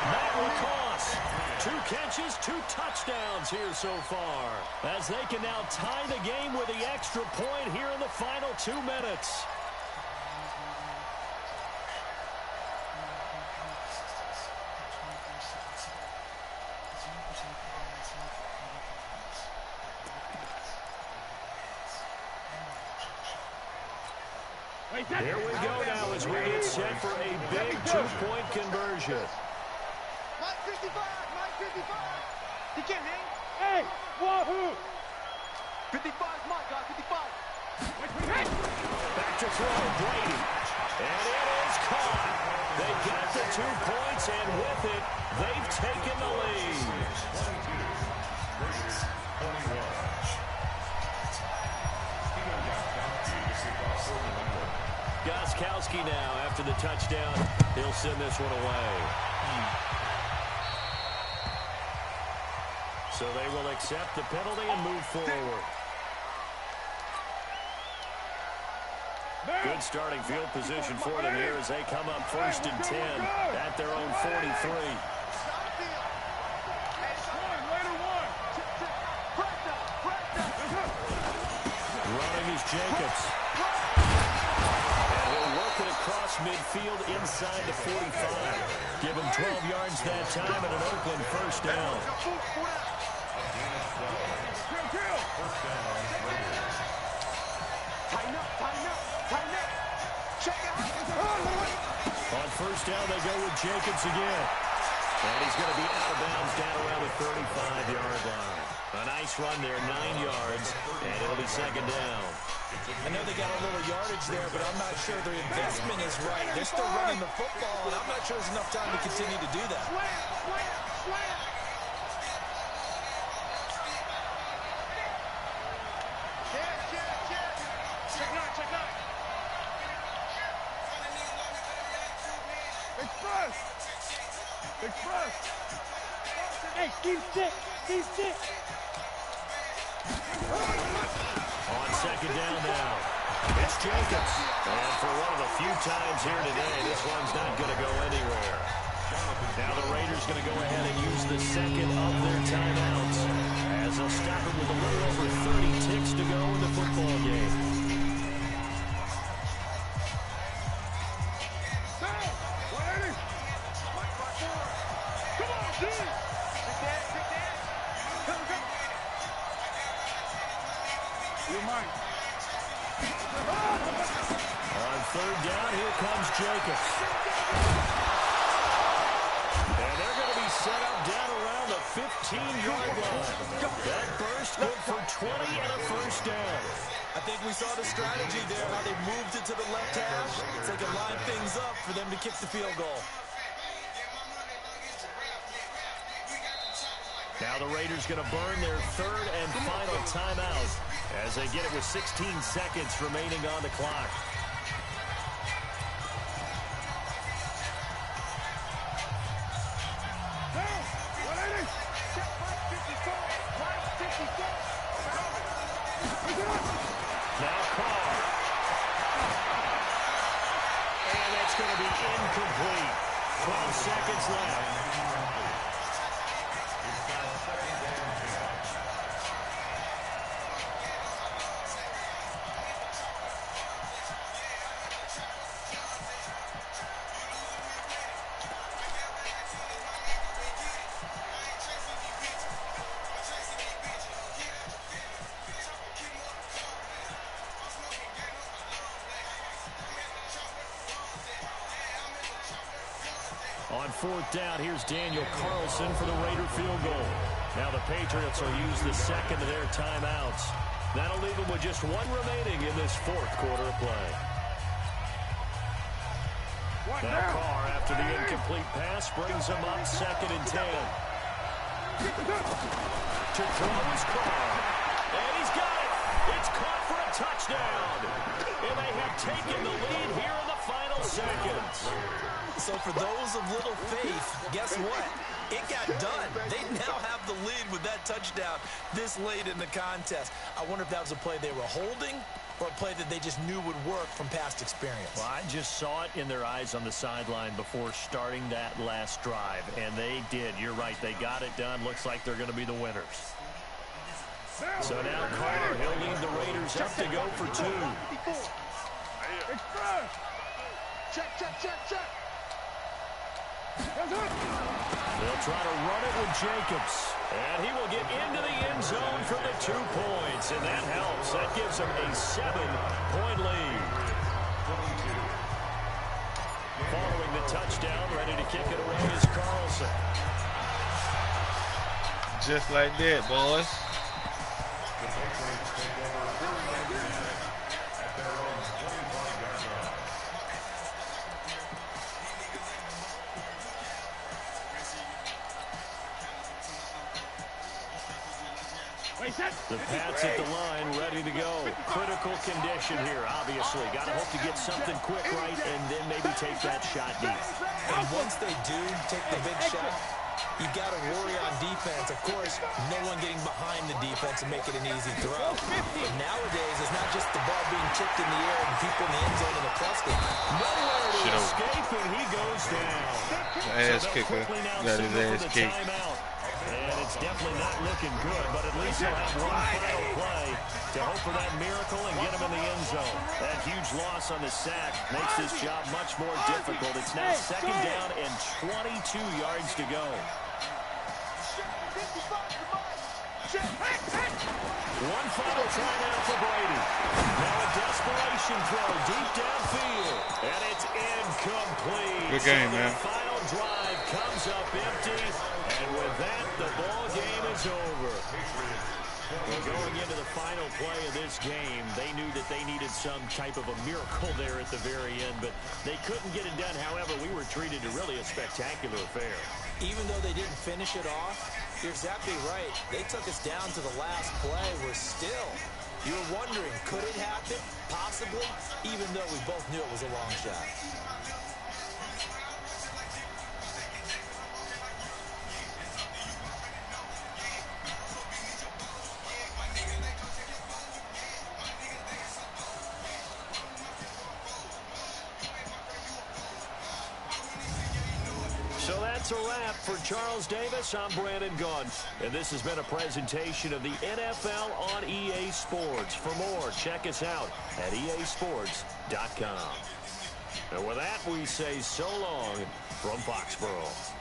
Matt Lacoste. 2 catches, 2 touchdowns here so far, as they can now tie the game with the extra point here in the final 2 minutes. Here we go now as we get set for a big 2-point conversion. Mike 55. He can't hang. Hey, wahoo. 55, Mike, 55. Back to throw, Brady. And it is caught. They got the 2 points, and with it, they've taken the lead. Gostkowski now after the touchdown. He'll send this one away. So they will accept the penalty and move forward. Good starting field position for them here as they come up 1st and 10 at their own 43. Running is Jacobs. And he'll work it across midfield inside the 45. Give him 12 yards that time and an Oakland first down. On first down, they go with Jacobs again. And he's going to be out of bounds down around the 35-yard line. A nice run there, 9 yards, and it'll be second down. I know they got a little yardage there, but I'm not sure their investment is right. They're still running the football, and I'm not sure there's enough time to continue to do that. Express! Hey, keep stick! Keep stick! On second down now, it's Jacobs. And for one of the few times here today, this one's not going to go anywhere. Now the Raiders going to go ahead and use the second of their timeouts as they'll stop it with a little over 30 ticks to go in the football game. On third down, here comes Jacobs. And they're going to be set up down around the 15-yard line. That burst good for 20 and a first down. I think we saw the strategy there, how they moved it to the left hash so they can line things up for them to kick the field goal. Now the Raiders going to burn their third and final timeout as they get it with 16 seconds remaining on the clock. Now Carr. And that's going to be incomplete. 12 seconds left. On fourth down, here's Daniel Carlson for the Raider field goal. Now the Patriots will use the second of their timeouts. That'll leave them with just one remaining in this fourth quarter of play. Now Carr, after the incomplete pass, brings him up second and 10. To throw is Carr. And he's got it. It's caught for a touchdown. And they have taken the lead here in the final seconds. So for those of little faith, guess what? It got done. They now have the lead with that touchdown this late in the contest. I wonder if that was a play they were holding or a play that they just knew would work from past experience. Well, I just saw it in their eyes on the sideline before starting that last drive, and they did. You're right. They got it done. Looks like they're going to be the winners. So now Carr, he'll lead the Raiders up to go for two. Check. They'll try to run it with Jacobs. And he will get into the end zone for the 2 points. And that helps. That gives them a 7-point lead. Following the touchdown, ready to kick it away is Carlson. Just like that, boys. The Pats at the line, ready to go. Critical condition here, obviously. Got to hope to get something quick right and then maybe take that shot deep. And once they do take the big shot, you got to worry on defense. Of course, no one getting behind the defense and make it an easy throw. But nowadays, it's not just the ball being tipped in the air and people in the end zone in the cluster. Nowhere to escape, and he goes down. Ass kicker got his ass kicked. And it's It's definitely not looking good, but at least he'll have one final play to hope for that miracle and get him in the end zone. That huge loss on the sack makes this job much more difficult. It's now 2nd down and 22 yards to go. One final try now for Brady. Now a desperation throw deep downfield, and it's incomplete. Good game, so man. The final drive comes up empty, and with that, the ball game is over. Well, going into the final play of this game, they knew that they needed some type of a miracle there at the very end, but they couldn't get it done. However, we were treated to really a spectacular affair. Even though they didn't finish it off, you're exactly right. They took us down to the last play. We're still, you were wondering, could it happen? Possibly, even though we both knew it was a long shot. So that's a wrap for Charles Davis. I'm Brandon Gaudin, and this has been a presentation of the NFL on EA Sports. For more, check us out at easports.com. And with that, we say so long from Foxborough.